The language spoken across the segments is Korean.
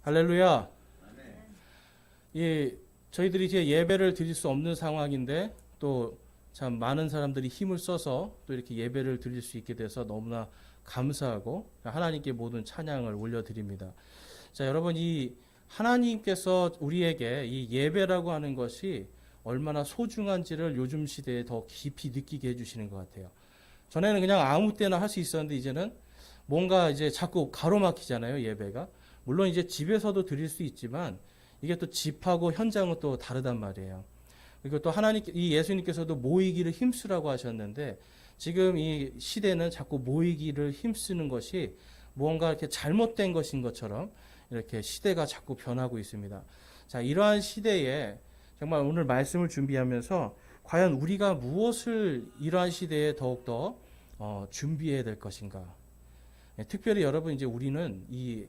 할렐루야. 예, 저희들이 이제 예배를 드릴 수 없는 상황인데 또 참 많은 사람들이 힘을 써서 또 이렇게 예배를 드릴 수 있게 돼서 너무나 감사하고 하나님께 모든 찬양을 올려드립니다. 자, 여러분, 이 하나님께서 우리에게 이 예배라고 하는 것이 얼마나 소중한지를 요즘 시대에 더 깊이 느끼게 해주시는 것 같아요. 전에는 그냥 아무 때나 할 수 있었는데 이제는 뭔가 이제 자꾸 가로막히잖아요, 예배가. 물론 이제 집에서도 드릴 수 있지만 이게 또 집하고 현장은 또 다르단 말이에요. 그리고 또 이 예수님께서도 모이기를 힘쓰라고 하셨는데 지금 이 시대는 자꾸 모이기를 힘쓰는 것이 무언가 이렇게 잘못된 것인 것처럼 이렇게 시대가 자꾸 변하고 있습니다. 자, 이러한 시대에 정말 오늘 말씀을 준비하면서 과연 우리가 무엇을 이러한 시대에 더욱더 준비해야 될 것인가. 특별히 여러분, 이제 우리는 이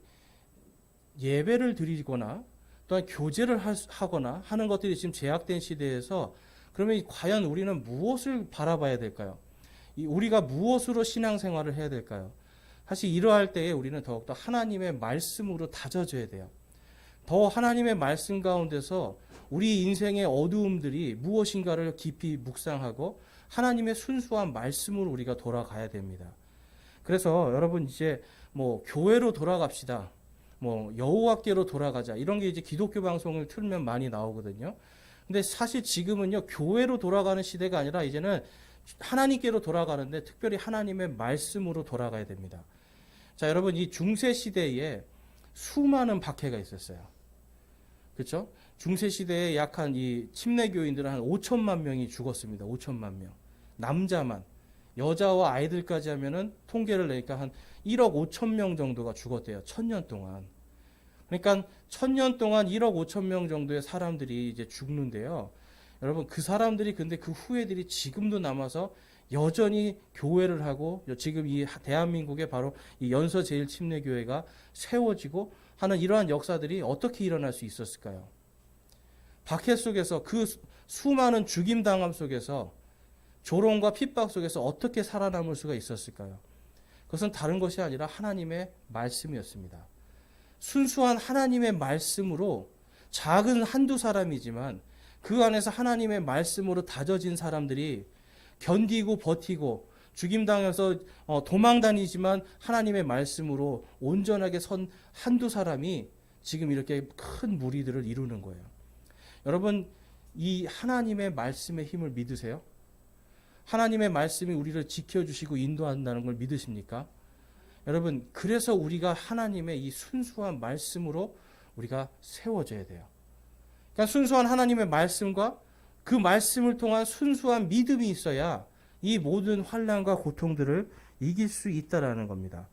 예배를 드리거나 또한 교제를 하거나 하는 것들이 지금 제약된 시대에서 그러면 과연 우리는 무엇을 바라봐야 될까요? 우리가 무엇으로 신앙생활을 해야 될까요? 사실 이러할 때에 우리는 더욱더 하나님의 말씀으로 다져져야 돼요. 더 하나님의 말씀 가운데서 우리 인생의 어두움들이 무엇인가를 깊이 묵상하고 하나님의 순수한 말씀으로 우리가 돌아가야 됩니다. 그래서 여러분, 이제 교회로 돌아갑시다. 여호와께로 돌아가자. 이런 게 이제 기독교 방송을 틀면 많이 나오거든요. 근데 사실 지금은요, 교회로 돌아가는 시대가 아니라 이제는 하나님께로 돌아가는데 특별히 하나님의 말씀으로 돌아가야 됩니다. 자, 여러분, 이 중세 시대에 수많은 박해가 있었어요. 그렇죠? 중세 시대에 약한 이 침례교인들은 한 5천만 명이 죽었습니다. 5천만 명. 남자만. 여자와 아이들까지 하면은 통계를 내니까 한 1억 5천 명 정도가 죽었대요. 1000년 동안. 그러니까 1000년 동안 1억 5천 명 정도의 사람들이 이제 죽는데요. 여러분, 그 사람들이 근데 그 후예들이 지금도 남아서 여전히 교회를 하고 지금 이 대한민국에 바로 이 연서제일침례교회가 세워지고 하는 이러한 역사들이 어떻게 일어날 수 있었을까요? 박해 속에서 그 수많은 죽임당함 속에서 조롱과 핍박 속에서 어떻게 살아남을 수가 있었을까요? 그것은 다른 것이 아니라 하나님의 말씀이었습니다. 순수한 하나님의 말씀으로 작은 한두 사람이지만 그 안에서 하나님의 말씀으로 다져진 사람들이 견디고 버티고 죽임당해서 도망다니지만 하나님의 말씀으로 온전하게 선 한두 사람이 지금 이렇게 큰 무리들을 이루는 거예요. 여러분, 이 하나님의 말씀의 힘을 믿으세요? 하나님의 말씀이 우리를 지켜주시고 인도한다는 걸 믿으십니까? 여러분, 그래서 우리가 하나님의 이 순수한 말씀으로 우리가 세워져야 돼요. 그러니까 순수한 하나님의 말씀과 그 말씀을 통한 순수한 믿음이 있어야 이 모든 환난과 고통들을 이길 수 있다라는 겁니다.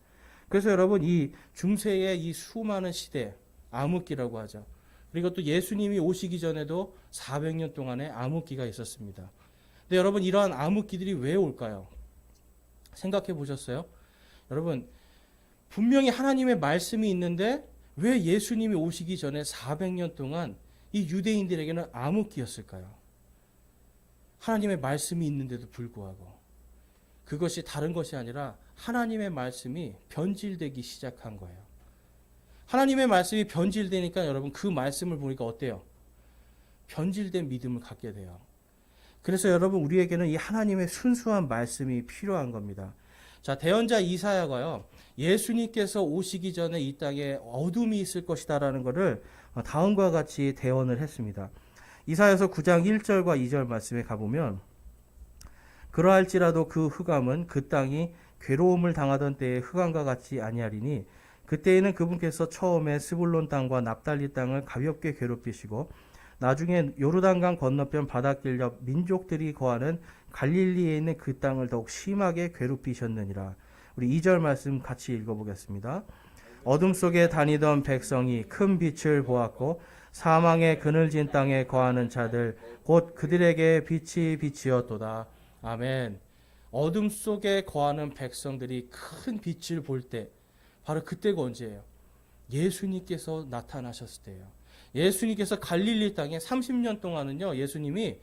그래서 여러분, 이 중세의 이 수많은 시대, 암흑기라고 하죠. 그리고 또 예수님이 오시기 전에도 400년 동안의 암흑기가 있었습니다. 근데 여러분, 이러한 암흑기들이 왜 올까요? 생각해 보셨어요? 여러분, 분명히 하나님의 말씀이 있는데 왜 예수님이 오시기 전에 400년 동안 이 유대인들에게는 암흑기였을까요? 하나님의 말씀이 있는데도 불구하고. 그것이 다른 것이 아니라 하나님의 말씀이 변질되기 시작한 거예요. 하나님의 말씀이 변질되니까 여러분, 그 말씀을 보니까 어때요? 변질된 믿음을 갖게 돼요. 그래서 여러분, 우리에게는 이 하나님의 순수한 말씀이 필요한 겁니다. 자, 대언자 이사야가요, 예수님께서 오시기 전에 이 땅에 어둠이 있을 것이다라는 것을 다음과 같이 대언을 했습니다. 이사야서 9장 1절과 2절 말씀에 가보면, 그러할지라도 그 흑암은 그 땅이 괴로움을 당하던 때의 흑암과 같이 아니하리니 그때에는 그분께서 처음에 스불론 땅과 납달리 땅을 가볍게 괴롭히시고 나중에 요르단강 건너편 바닷길 옆 민족들이 거하는 갈릴리에 있는 그 땅을 더욱 심하게 괴롭히셨느니라. 우리 2절 말씀 같이 읽어보겠습니다. 어둠 속에 다니던 백성이 큰 빛을 보았고 사망의 그늘진 땅에 거하는 자들 곧 그들에게 빛이 비치었도다. 아멘. 어둠 속에 거하는 백성들이 큰 빛을 볼 때 바로 그때가 언제예요? 예수님께서 나타나셨을 때예요. 예수님께서 갈릴리 땅에 30년 동안은요, 예수님이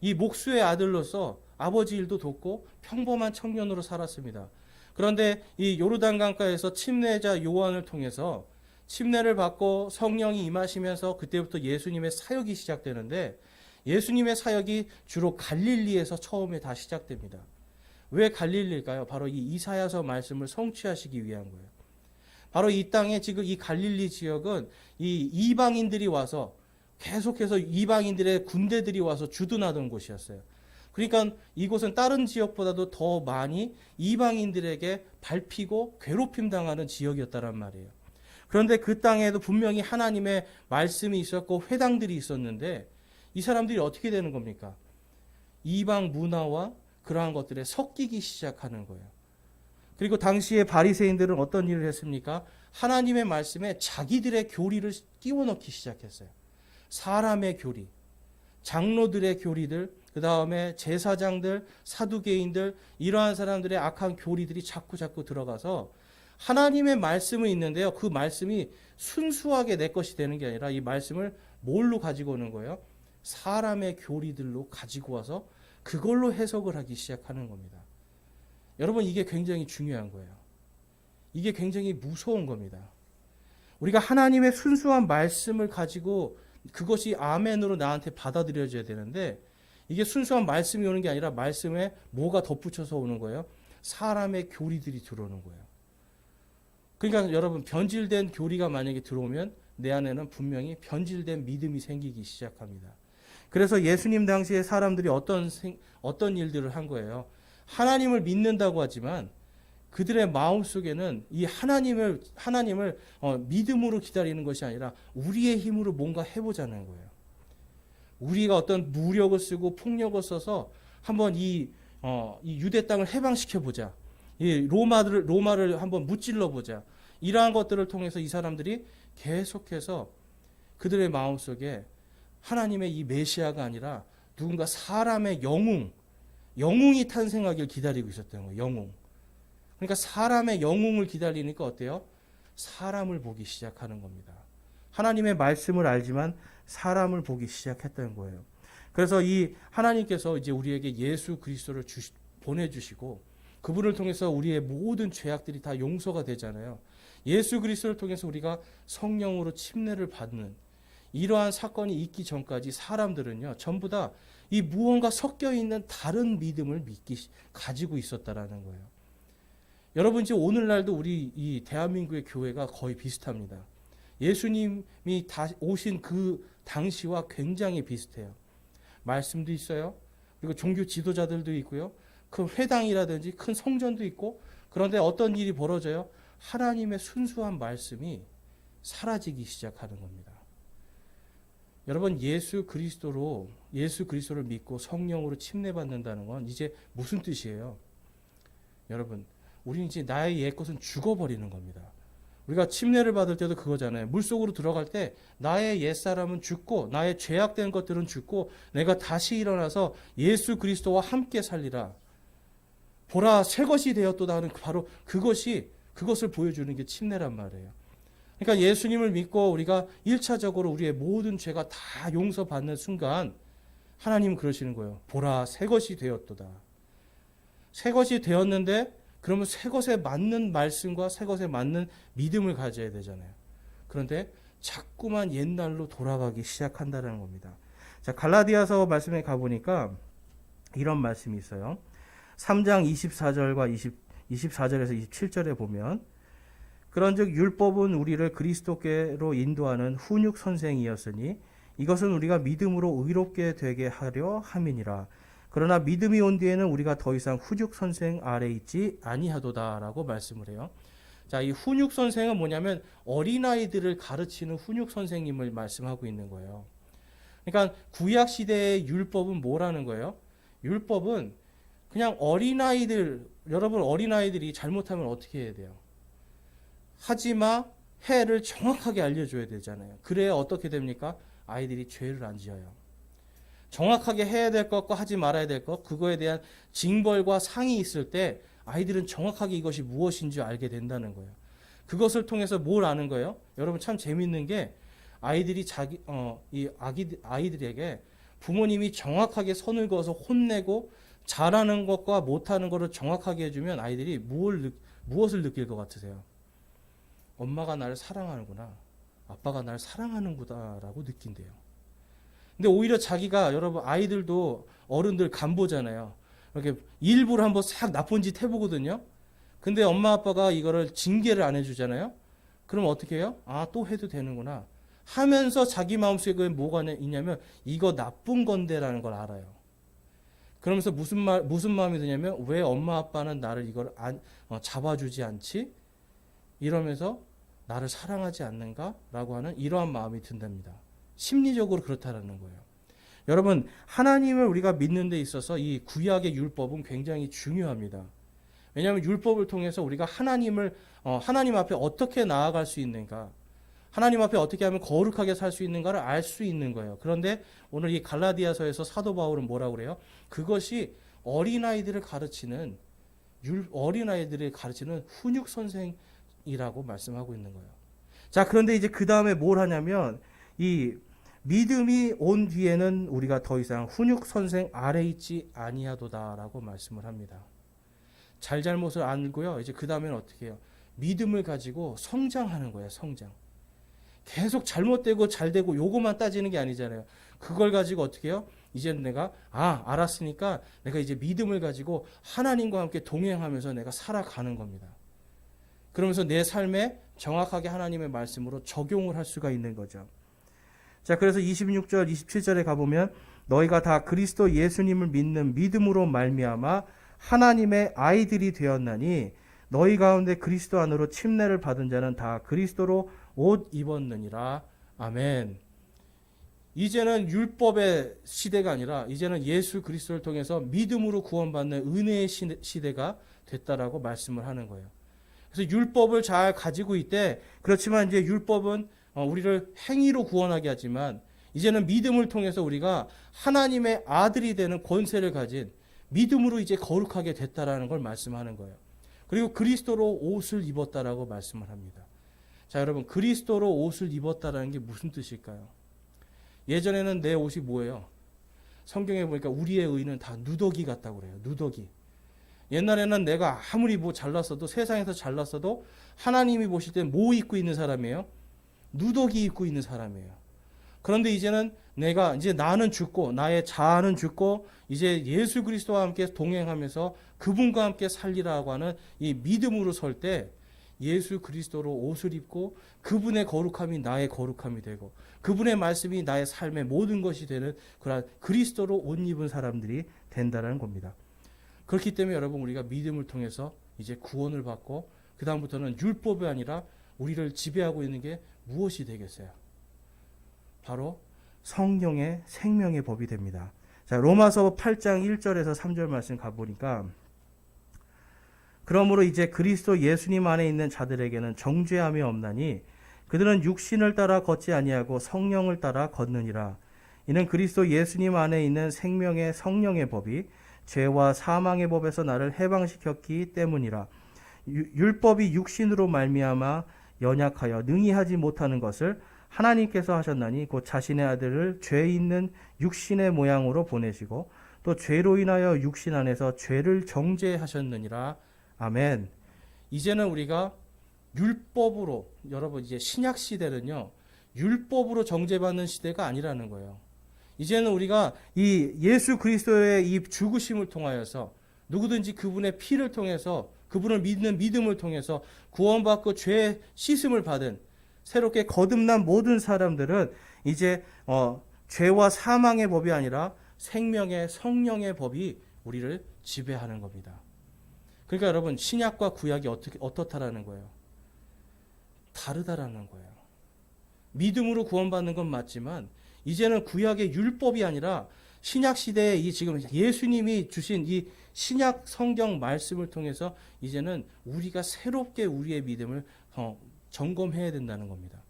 이 목수의 아들로서 아버지 일도 돕고 평범한 청년으로 살았습니다. 그런데 이 요르단강가에서 침례자 요한을 통해서 침례를 받고 성령이 임하시면서 그때부터 예수님의 사역이 시작되는데, 예수님의 사역이 주로 갈릴리에서 처음에 다 시작됩니다. 왜 갈릴리일까요? 바로 이 이사야서 말씀을 성취하시기 위한 거예요. 바로 이 땅에 지금 이 갈릴리 지역은 이 이방인들이 와서 계속해서 이방인들의 군대들이 와서 주둔하던 곳이었어요. 그러니까 이곳은 다른 지역보다도 더 많이 이방인들에게 밟히고 괴롭힘 당하는 지역이었다란 말이에요. 그런데 그 땅에도 분명히 하나님의 말씀이 있었고 회당들이 있었는데, 이 사람들이 어떻게 되는 겁니까? 이방 문화와 그러한 것들에 섞이기 시작하는 거예요. 그리고 당시에 바리새인들은 어떤 일을 했습니까? 하나님의 말씀에 자기들의 교리를 끼워 넣기 시작했어요. 사람의 교리, 장로들의 교리들, 그 다음에 제사장들, 사두개인들, 이러한 사람들의 악한 교리들이 자꾸 들어가서 하나님의 말씀은 있는데요, 그 말씀이 순수하게 내 것이 되는 게 아니라 이 말씀을 뭘로 가지고 오는 거예요? 사람의 교리들로 가지고 와서 그걸로 해석을 하기 시작하는 겁니다. 여러분, 이게 굉장히 중요한 거예요. 이게 굉장히 무서운 겁니다. 우리가 하나님의 순수한 말씀을 가지고 그것이 아멘으로 나한테 받아들여져야 되는데, 이게 순수한 말씀이 오는 게 아니라 말씀에 뭐가 덧붙여서 오는 거예요? 사람의 교리들이 들어오는 거예요. 그러니까 여러분, 변질된 교리가 만약에 들어오면 내 안에는 분명히 변질된 믿음이 생기기 시작합니다. 그래서 예수님 당시에 사람들이 어떤 일들을 한 거예요? 하나님을 믿는다고 하지만 그들의 마음 속에는 이 하나님을 믿음으로 기다리는 것이 아니라 우리의 힘으로 뭔가 해보자는 거예요. 우리가 어떤 무력을 쓰고 폭력을 써서 한번 이 유대 땅을 해방시켜 보자. 이 로마를 한번 무찔러 보자. 이러한 것들을 통해서 이 사람들이 계속해서 그들의 마음 속에 하나님의 이 메시아가 아니라 누군가 사람의 영웅이 탄생하길 기다리고 있었던 거예요. 영웅. 그러니까 사람의 영웅을 기다리니까 어때요? 사람을 보기 시작하는 겁니다. 하나님의 말씀을 알지만 사람을 보기 시작했던 거예요. 그래서 이 하나님께서 이제 우리에게 예수 그리스도를 보내주시고 그분을 통해서 우리의 모든 죄악들이 다 용서가 되잖아요. 예수 그리스도를 통해서 우리가 성령으로 침례를 받는 이러한 사건이 있기 전까지 사람들은요, 전부 다 이 무언가 섞여 있는 다른 믿음을 가지고 있었다라는 거예요. 여러분, 지금 오늘날도 우리 이 대한민국의 교회가 거의 비슷합니다. 예수님이 오신 그 당시와 굉장히 비슷해요. 말씀도 있어요. 그리고 종교 지도자들도 있고요. 큰 회당이라든지 큰 성전도 있고, 그런데 어떤 일이 벌어져요? 하나님의 순수한 말씀이 사라지기 시작하는 겁니다. 여러분, 예수 그리스도를 믿고 성령으로 침례받는다는 건 이제 무슨 뜻이에요? 여러분, 우리는 이제 나의 옛 것은 죽어버리는 겁니다. 우리가 침례를 받을 때도 그거잖아요. 물속으로 들어갈 때 나의 옛사람은 죽고 나의 죄악된 것들은 죽고 내가 다시 일어나서 예수 그리스도와 함께 살리라. 보라, 새 것이 되었도다 하는 바로 그것을 보여주는 게 침례란 말이에요. 그러니까 예수님을 믿고 우리가 1차적으로 우리의 모든 죄가 다 용서받는 순간 하나님은 그러시는 거예요. 보라, 새 것이 되었도다. 새 것이 되었는데 그러면 새 것에 맞는 말씀과 새 것에 맞는 믿음을 가져야 되잖아요. 그런데 자꾸만 옛날로 돌아가기 시작한다는 겁니다. 자, 갈라디아서 말씀에 가보니까 이런 말씀이 있어요. 3장 24절과 24절에서 27절에 보면, 그런즉 율법은 우리를 그리스도께로 인도하는 훈육 선생이었으니 이것은 우리가 믿음으로 의롭게 되게 하려 함이니라. 그러나 믿음이 온 뒤에는 우리가 더 이상 훈육 선생 아래 있지 아니하도다라고 말씀을 해요. 자, 이 훈육 선생은 뭐냐면 어린아이들을 가르치는 훈육 선생님을 말씀하고 있는 거예요. 그러니까 구약 시대의 율법은 뭐라는 거예요? 율법은 그냥 여러분 어린아이들이 잘못하면 어떻게 해야 돼요? 하지마, 해를 정확하게 알려줘야 되잖아요. 그래야 어떻게 됩니까? 아이들이 죄를 안 지어요. 정확하게 해야 될 것과 하지 말아야 될 것, 그거에 대한 징벌과 상이 있을 때 아이들은 정확하게 이것이 무엇인지 알게 된다는 거예요. 그것을 통해서 뭘 아는 거예요? 여러분, 참 재밌는 게 아이들이 아이들에게 부모님이 정확하게 선을 그어서 혼내고 잘하는 것과 못하는 것을 정확하게 해주면 아이들이 무엇을 느낄 것 같으세요? 엄마가 나를 사랑하는구나. 아빠가 날 사랑하는구나라고 느낀대요. 근데 오히려 자기가 여러분 아이들도 어른들 간 보잖아요. 이렇게 일부러 한번 싹 나쁜 짓 해보거든요. 근데 엄마 아빠가 이거를 징계를 안 해주잖아요. 그럼 어떻게 해요? 아, 또 해도 되는구나 하면서 자기 마음속에 뭐가 있냐면 이거 나쁜 건데라는 걸 알아요. 그러면서 무슨 마음이 드냐면 왜 엄마 아빠는 나를 이걸 잡아주지 않지? 이러면서 나를 사랑하지 않는가라고 하는 이러한 마음이 든답니다. 심리적으로 그렇다라는 거예요. 여러분, 하나님을 우리가 믿는 데 있어서 이 구약의 율법은 굉장히 중요합니다. 왜냐하면 율법을 통해서 우리가 하나님 앞에 어떻게 나아갈 수 있는가, 하나님 앞에 어떻게 하면 거룩하게 살 수 있는가를 알 수 있는 거예요. 그런데 오늘 이 갈라디아서에서 사도 바울은 뭐라고 그래요? 그것이 어린아이들을 가르치는 훈육 선생이라고 말씀하고 있는 거예요. 자, 그런데 이제 그 다음에 뭘 하냐면 이 믿음이 온 뒤에는 우리가 더 이상 훈육 선생 아래 있지 아니하도다라고 말씀을 합니다. 잘잘못을 알고요. 이제 그 다음에는 어떻게 해요? 믿음을 가지고 성장하는 거예요. 성장. 계속 잘못되고 잘되고 요거만 따지는 게 아니잖아요. 그걸 가지고 어떻게 해요? 이제는 내가 알았으니까 내가 이제 믿음을 가지고 하나님과 함께 동행하면서 내가 살아가는 겁니다. 그러면서 내 삶에 정확하게 하나님의 말씀으로 적용을 할 수가 있는 거죠. 자, 그래서 26절, 27절에 가보면 너희가 다 그리스도 예수님을 믿는 믿음으로 말미암아 하나님의 아이들이 되었나니 너희 가운데 그리스도 안으로 침례를 받은 자는 다 그리스도로 옷 입었느니라. 아멘. 이제는 율법의 시대가 아니라 이제는 예수 그리스도를 통해서 믿음으로 구원받는 은혜의 시대가 됐다라고 말씀을 하는 거예요. 그래서 율법을 잘 가지고 있대. 그렇지만 이제 율법은 우리를 행위로 구원하게 하지만 이제는 믿음을 통해서 우리가 하나님의 아들이 되는 권세를 가진 믿음으로 이제 거룩하게 됐다라는 걸 말씀하는 거예요. 그리고 그리스도로 옷을 입었다라고 말씀을 합니다. 자, 여러분, 그리스도로 옷을 입었다라는 게 무슨 뜻일까요? 예전에는 내 옷이 뭐예요? 성경에 보니까 우리의 의는 다 누더기 같다고 그래요. 누더기. 옛날에는 내가 아무리 잘났어도 세상에서 잘났어도 하나님이 보실 때 뭐 입고 있는 사람이에요? 누더기 입고 있는 사람이에요. 그런데 이제는 나는 죽고 나의 자아는 죽고 이제 예수 그리스도와 함께 동행하면서 그분과 함께 살리라고 하는 이 믿음으로 설 때 예수 그리스도로 옷을 입고 그분의 거룩함이 나의 거룩함이 되고 그분의 말씀이 나의 삶의 모든 것이 되는 그런 그리스도로 옷 입은 사람들이 된다는 겁니다. 그렇기 때문에 여러분 우리가 믿음을 통해서 이제 구원을 받고 그 다음부터는 율법이 아니라 우리를 지배하고 있는 게 무엇이 되겠어요? 바로 성령의 생명의 법이 됩니다. 자, 로마서 8장 1절에서 3절 말씀 가보니까 그러므로 이제 그리스도 예수님 안에 있는 자들에게는 정죄함이 없나니 그들은 육신을 따라 걷지 아니하고 성령을 따라 걷느니라. 이는 그리스도 예수님 안에 있는 생명의 성령의 법이 죄와 사망의 법에서 나를 해방시켰기 때문이라. 율법이 육신으로 말미암아 연약하여 능히 하지 못하는 것을 하나님께서 하셨나니 곧 자신의 아들을 죄 있는 육신의 모양으로 보내시고 또 죄로 인하여 육신 안에서 죄를 정죄하셨느니라. 아멘. 이제는 우리가 율법으로, 여러분 이제 신약 시대는요 율법으로 정죄받는 시대가 아니라는 거예요. 이제는 우리가 이 예수 그리스도의 이 죽으심을 통하여서 누구든지 그분의 피를 통해서 그분을 믿는 믿음을 통해서 구원받고 죄 씻음을 받은 새롭게 거듭난 모든 사람들은 이제 죄와 사망의 법이 아니라 생명의 성령의 법이 우리를 지배하는 겁니다. 그러니까 여러분 신약과 구약이 어떻다라는 거예요? 다르다라는 거예요. 믿음으로 구원받는 건 맞지만 이제는 구약의 율법이 아니라 신약 시대에 이 지금 예수님이 주신 이 신약 성경 말씀을 통해서 이제는 우리가 새롭게 우리의 믿음을 점검해야 된다는 겁니다.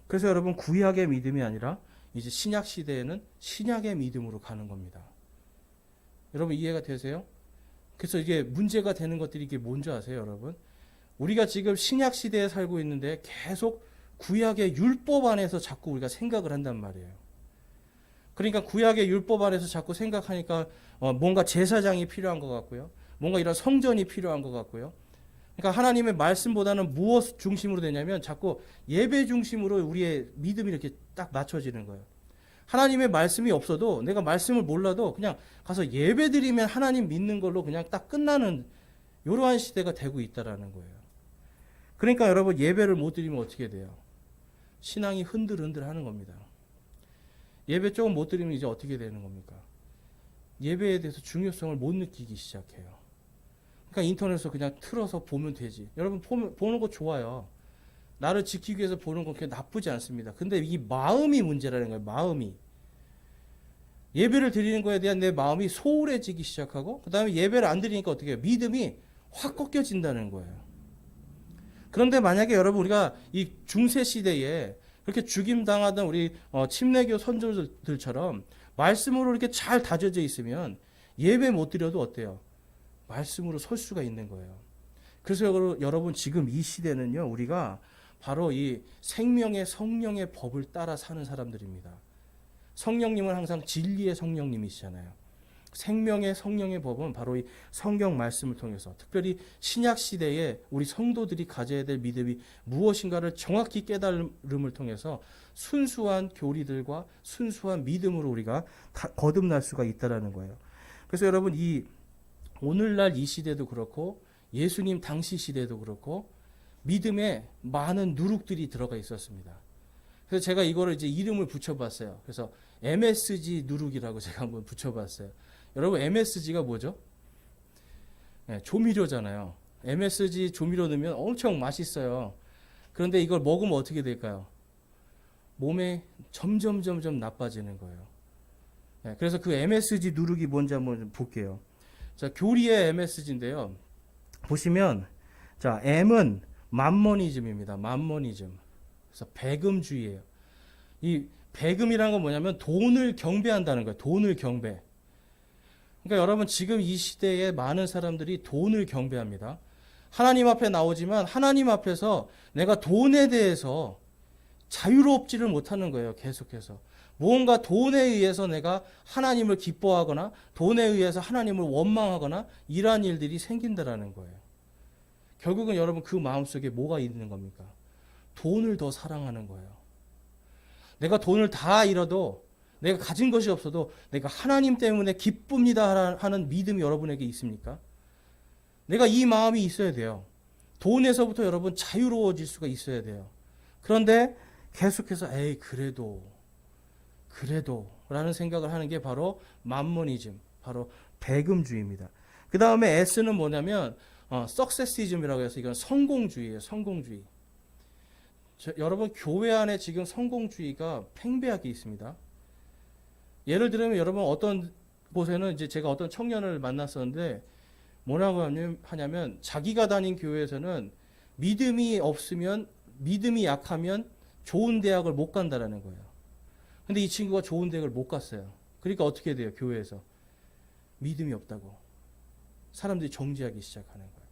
그래서 여러분 구약의 믿음이 아니라 이제 신약 시대에는 신약의 믿음으로 가는 겁니다. 여러분 이해가 되세요? 그래서 이게 문제가 되는 것들이 이게 뭔지 아세요, 여러분? 우리가 지금 신약 시대에 살고 있는데 계속 구약의 율법 안에서 자꾸 우리가 생각을 한단 말이에요. 그러니까 구약의 율법 안에서 자꾸 생각하니까 뭔가 제사장이 필요한 것 같고요. 뭔가 이런 성전이 필요한 것 같고요. 그러니까 하나님의 말씀보다는 무엇 중심으로 되냐면 자꾸 예배 중심으로 우리의 믿음이 이렇게 딱 맞춰지는 거예요. 하나님의 말씀이 없어도 내가 말씀을 몰라도 그냥 가서 예배 드리면 하나님 믿는 걸로 그냥 딱 끝나는 이러한 시대가 되고 있다라는 거예요. 그러니까 여러분 예배를 못 드리면 어떻게 돼요? 신앙이 흔들흔들 하는 겁니다. 예배 조금 못 드리면 이제 어떻게 되는 겁니까? 예배에 대해서 중요성을 못 느끼기 시작해요. 그러니까 인터넷에서 그냥 틀어서 보면 되지. 여러분 보는 거 좋아요. 나를 지키기 위해서 보는 건 그렇게 나쁘지 않습니다. 근데 이 마음이 문제라는 거예요. 마음이. 예배를 드리는 거에 대한 내 마음이 소홀해지기 시작하고 그 다음에 예배를 안 드리니까 어떻게 해요? 믿음이 확 꺾여진다는 거예요. 그런데 만약에 여러분 우리가 이 중세 시대에 그렇게 죽임당하던 우리 침례교 선조들처럼 말씀으로 이렇게 잘 다져져 있으면 예배 못 드려도 어때요? 말씀으로 설 수가 있는 거예요. 그래서 여러분 지금 이 시대는요, 우리가 바로 이 생명의 성령의 법을 따라 사는 사람들입니다. 성령님은 항상 진리의 성령님이시잖아요. 생명의 성령의 법은 바로 이 성경 말씀을 통해서 특별히 신약 시대에 우리 성도들이 가져야 될 믿음이 무엇인가를 정확히 깨달음을 통해서 순수한 교리들과 순수한 믿음으로 우리가 거듭날 수가 있다라는 거예요. 그래서 여러분 이 오늘날 이 시대도 그렇고 예수님 당시 시대도 그렇고 믿음에 많은 누룩들이 들어가 있었습니다. 그래서 제가 이거를 이제 이름을 붙여봤어요. 그래서 MSG 누룩이라고 제가 한번 붙여봤어요. 여러분 MSG가 뭐죠? 네, 조미료잖아요. MSG 조미료 넣으면 엄청 맛있어요. 그런데 이걸 먹으면 어떻게 될까요? 몸에 점점 나빠지는 거예요. 네, 그래서 그 MSG 누룩이 뭔지 한번 볼게요. 자, 교리의 MSG인데요. 보시면 자, M은 맘모니즘입니다. 맘모니즘. 그래서 배금주의예요. 이 배금이라는 건 뭐냐면 돈을 경배한다는 거예요. 돈을 경배. 그러니까 여러분 지금 이 시대에 많은 사람들이 돈을 경배합니다. 하나님 앞에 나오지만 하나님 앞에서 내가 돈에 대해서 자유롭지를 못하는 거예요. 계속해서. 무언가 돈에 의해서 내가 하나님을 기뻐하거나 돈에 의해서 하나님을 원망하거나 이러한 일들이 생긴다라는 거예요. 결국은 여러분 그 마음속에 뭐가 있는 겁니까? 돈을 더 사랑하는 거예요. 내가 돈을 다 잃어도 내가 가진 것이 없어도 내가 하나님 때문에 기쁩니다 하는 믿음이 여러분에게 있습니까? 내가 이 마음이 있어야 돼요. 돈에서부터 여러분 자유로워질 수가 있어야 돼요. 그런데 계속해서 그래도 라는 생각을 하는 게 바로 맘모니즘, 바로 배금주의입니다. 그 다음에 S는 뭐냐면 석세시즘이라고 해서 이건 성공주의예요. 성공주의. 여러분 교회 안에 지금 성공주의가 팽배하게 있습니다. 예를 들면 여러분 어떤 곳에는 이제 제가 어떤 청년을 만났었는데 뭐라고 하냐면 자기가 다닌 교회에서는 믿음이 없으면 믿음이 약하면 좋은 대학을 못 간다라는 거예요. 근데 이 친구가 좋은 대학을 못 갔어요. 그러니까 어떻게 돼요? 교회에서 믿음이 없다고 사람들이 정죄하기 시작하는 거예요.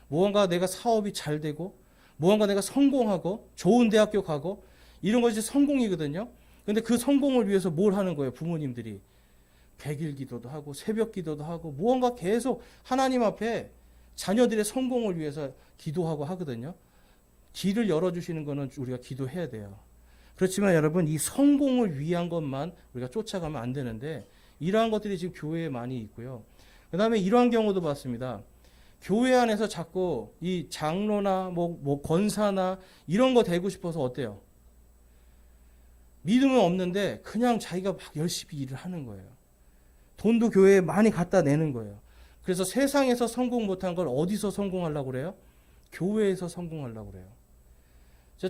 무언가 내가 사업이 잘 되고 무언가 내가 성공하고 좋은 대학교 가고 이런 것이 성공이거든요. 근데 그 성공을 위해서 뭘 하는 거예요? 부모님들이 100일 기도도 하고 새벽 기도도 하고 무언가 계속 하나님 앞에 자녀들의 성공을 위해서 기도하고 하거든요. 길을 열어주시는 거는 우리가 기도해야 돼요. 그렇지만 여러분 이 성공을 위한 것만 우리가 쫓아가면 안 되는데 이러한 것들이 지금 교회에 많이 있고요. 그 다음에 이러한 경우도 봤습니다. 교회 안에서 자꾸 이 장로나 뭐 권사나 이런 거 되고 싶어서 어때요? 믿음은 없는데 그냥 자기가 막 열심히 일을 하는 거예요. 돈도 교회에 많이 갖다 내는 거예요. 그래서 세상에서 성공 못한 걸 어디서 성공하려고 그래요? 교회에서 성공하려고 그래요.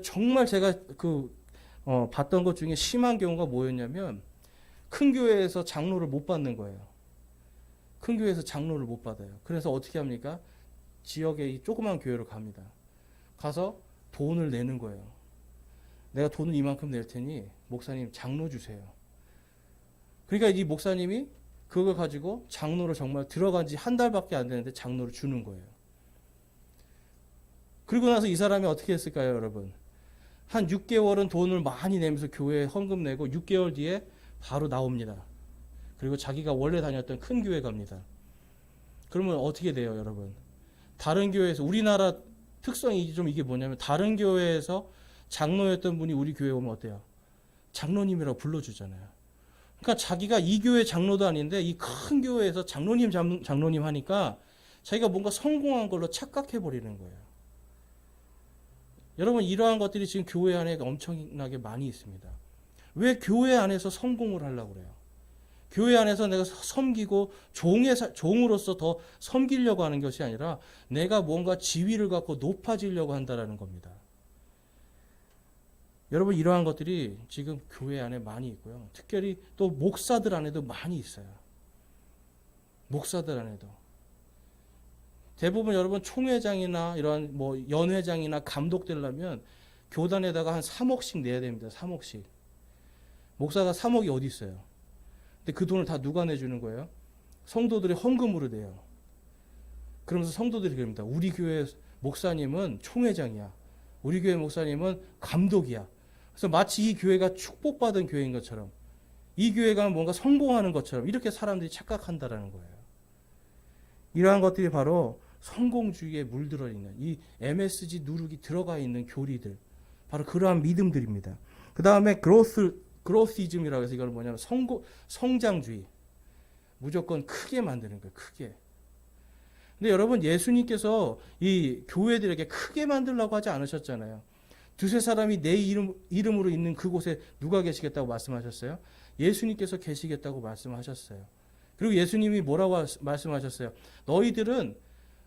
정말 제가 봤던 것 중에 심한 경우가 뭐였냐면 큰 교회에서 장로를 못 받는 거예요. 큰 교회에서 장로를 못 받아요. 그래서 어떻게 합니까? 지역의 이 조그만 교회로 갑니다. 가서 돈을 내는 거예요. 내가 돈을 이만큼 낼 테니 목사님 장로 주세요. 그러니까 이 목사님이 그걸 가지고 장로를 정말 들어간 지 한 달밖에 안 되는데 장로를 주는 거예요. 그리고 나서 이 사람이 어떻게 했을까요, 여러분? 한 6개월은 돈을 많이 내면서 교회에 헌금 내고 6개월 뒤에 바로 나옵니다. 그리고 자기가 원래 다녔던 큰 교회 갑니다. 그러면 어떻게 돼요, 여러분? 다른 교회에서 우리나라 특성이 좀 이게 뭐냐면 다른 교회에서 장로였던 분이 우리 교회 오면 어때요? 장로님이라고 불러주잖아요. 그러니까 자기가 이 교회 장로도 아닌데 이 큰 교회에서 장로님 하니까 자기가 뭔가 성공한 걸로 착각해 버리는 거예요. 여러분 이러한 것들이 지금 교회 안에 엄청나게 많이 있습니다. 왜 교회 안에서 성공을 하려고 그래요? 교회 안에서 내가 섬기고 종으로서 더 섬기려고 하는 것이 아니라 내가 뭔가 지위를 갖고 높아지려고 한다는 겁니다. 여러분 이러한 것들이 지금 교회 안에 많이 있고요. 특별히 또 목사들 안에도 많이 있어요. 목사들 안에도. 대부분 여러분 총회장이나 이런 뭐 연회장이나 감독 되려면 교단에다가 한 3억씩 내야 됩니다. 3억씩. 목사가 3억이 어디 있어요? 근데 그 돈을 다 누가 내주는 거예요? 성도들이 헌금으로 내요. 그러면서 성도들이 그럽니다. 우리 교회 목사님은 총회장이야. 우리 교회 목사님은 감독이야. 그래서 마치 이 교회가 축복받은 교회인 것처럼 이 교회가 뭔가 성공하는 것처럼 이렇게 사람들이 착각한다라는 거예요. 이러한 것들이 바로 성공주의에 물들어 있는 이 MSG 누룩이 들어가 있는 교리들, 바로 그러한 믿음들입니다. 그 다음에 그로시즘이라고 해서 이거는 뭐냐면 성장주의, 무조건 크게 만드는 거예요. 크게. 근데 여러분 예수님께서 이 교회들에게 크게 만들라고 하지 않으셨잖아요. 두세 사람이 내 이름으로 있는 그곳에 누가 계시겠다고 말씀하셨어요? 예수님께서 계시겠다고 말씀하셨어요. 그리고 예수님이 뭐라고 말씀하셨어요? 너희들은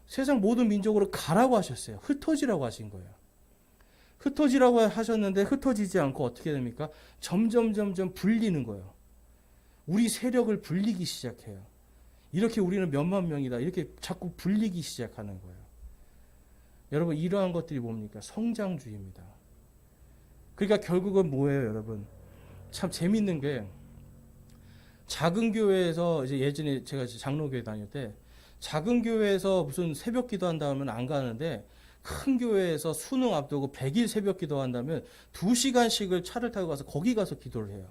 세상 모든 민족으로 가라고 하셨어요. 흩어지라고 하신 거예요. 흩어지라고 하셨는데 흩어지지 않고 어떻게 됩니까? 점점 불리는 거예요. 우리 세력을 불리기 시작해요. 이렇게 우리는 몇만 명이다. 이렇게 자꾸 불리기 시작하는 거예요. 여러분 이러한 것들이 뭡니까? 성장주의입니다. 그러니까 결국은 뭐예요, 여러분? 참 재밌는 게 작은 교회에서 이제 예전에 제가 장로교회 다닐 때 작은 교회에서 무슨 새벽 기도한다 하면 안 가는데 큰 교회에서 수능 앞두고 100일 새벽 기도한다면 2시간씩을 차를 타고 가서 거기 가서 기도를 해요.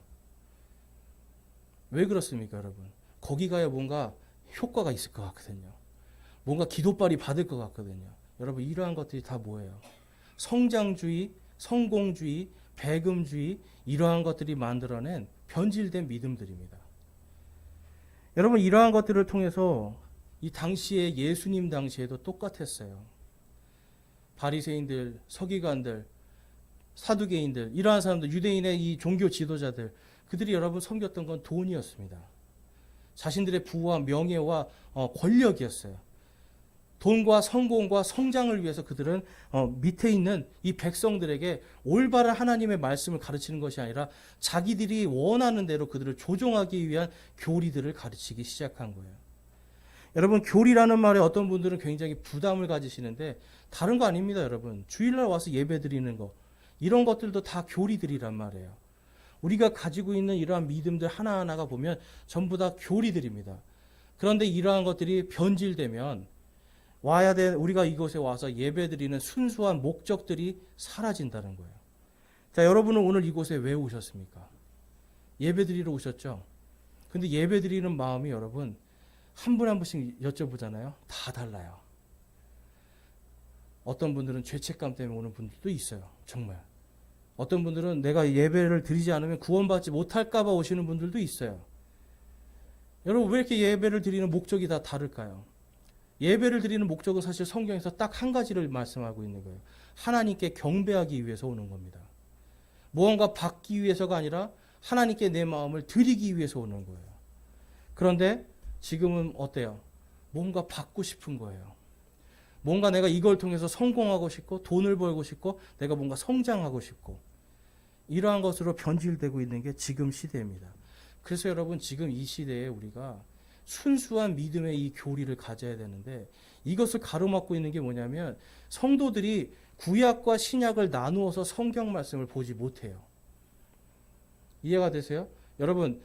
왜 그렇습니까, 여러분? 거기 가야 뭔가 효과가 있을 것 같거든요. 뭔가 기도빨이 받을 것 같거든요. 여러분 이러한 것들이 다 뭐예요? 성장주의, 성공주의, 배금주의, 이러한 것들이 만들어낸 변질된 믿음들입니다. 여러분 이러한 것들을 통해서 이 당시에 예수님 당시에도 똑같았어요. 바리새인들, 서기관들, 사두개인들, 이러한 사람들, 유대인의 이 종교 지도자들, 그들이 여러분 섬겼던 건 돈이었습니다. 자신들의 부와 명예와 권력이었어요. 돈과 성공과 성장을 위해서 그들은 밑에 있는 이 백성들에게 올바른 하나님의 말씀을 가르치는 것이 아니라 자기들이 원하는 대로 그들을 조종하기 위한 교리들을 가르치기 시작한 거예요. 여러분 교리라는 말에 어떤 분들은 굉장히 부담을 가지시는데 다른 거 아닙니다. 여러분 주일날 와서 예배 드리는 거 이런 것들도 다 교리들이란 말이에요. 우리가 가지고 있는 이러한 믿음들 하나하나가 보면 전부 다 교리들입니다. 그런데 이러한 것들이 변질되면 우리가 이곳에 와서 예배드리는 순수한 목적들이 사라진다는 거예요. 자, 여러분은 오늘 이곳에 왜 오셨습니까? 예배드리러 오셨죠? 근데 예배드리는 마음이 여러분 한 분 한 분씩 여쭤보잖아요. 다 달라요. 어떤 분들은 죄책감 때문에 오는 분들도 있어요. 정말. 어떤 분들은 내가 예배를 드리지 않으면 구원받지 못할까 봐 오시는 분들도 있어요. 여러분 왜 이렇게 예배를 드리는 목적이 다 다를까요? 예배를 드리는 목적은 사실 성경에서 딱 한 가지를 말씀하고 있는 거예요. 하나님께 경배하기 위해서 오는 겁니다. 무언가 받기 위해서가 아니라 하나님께 내 마음을 드리기 위해서 오는 거예요. 그런데 지금은 어때요? 뭔가 받고 싶은 거예요. 뭔가 내가 이걸 통해서 성공하고 싶고 돈을 벌고 싶고 내가 뭔가 성장하고 싶고 이러한 것으로 변질되고 있는 게 지금 시대입니다. 그래서 여러분 지금 이 시대에 우리가 순수한 믿음의 이 교리를 가져야 되는데 이것을 가로막고 있는 게 뭐냐면 성도들이 구약과 신약을 나누어서 성경 말씀을 보지 못해요. 이해가 되세요? 여러분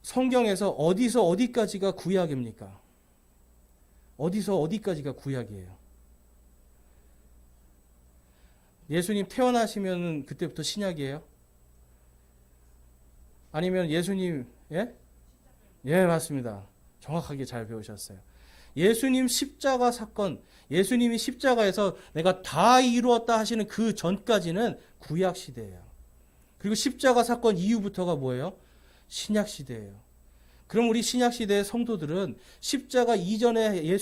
성경에서 어디서 어디까지가 구약입니까? 어디서 어디까지가 구약이에요? 예수님 태어나시면 그때부터 신약이에요? 아니면 예수님 예? 예, 맞습니다. 정확하게 잘 배우셨어요. 예수님 십자가 사건, 예수님이 십자가에서 내가 다 이루었다 하시는 그 전까지는 구약 시대예요. 그리고 십자가 사건 이후부터가 뭐예요? 신약 시대예요. 그럼 우리 신약 시대의 성도들은 십자가 이전의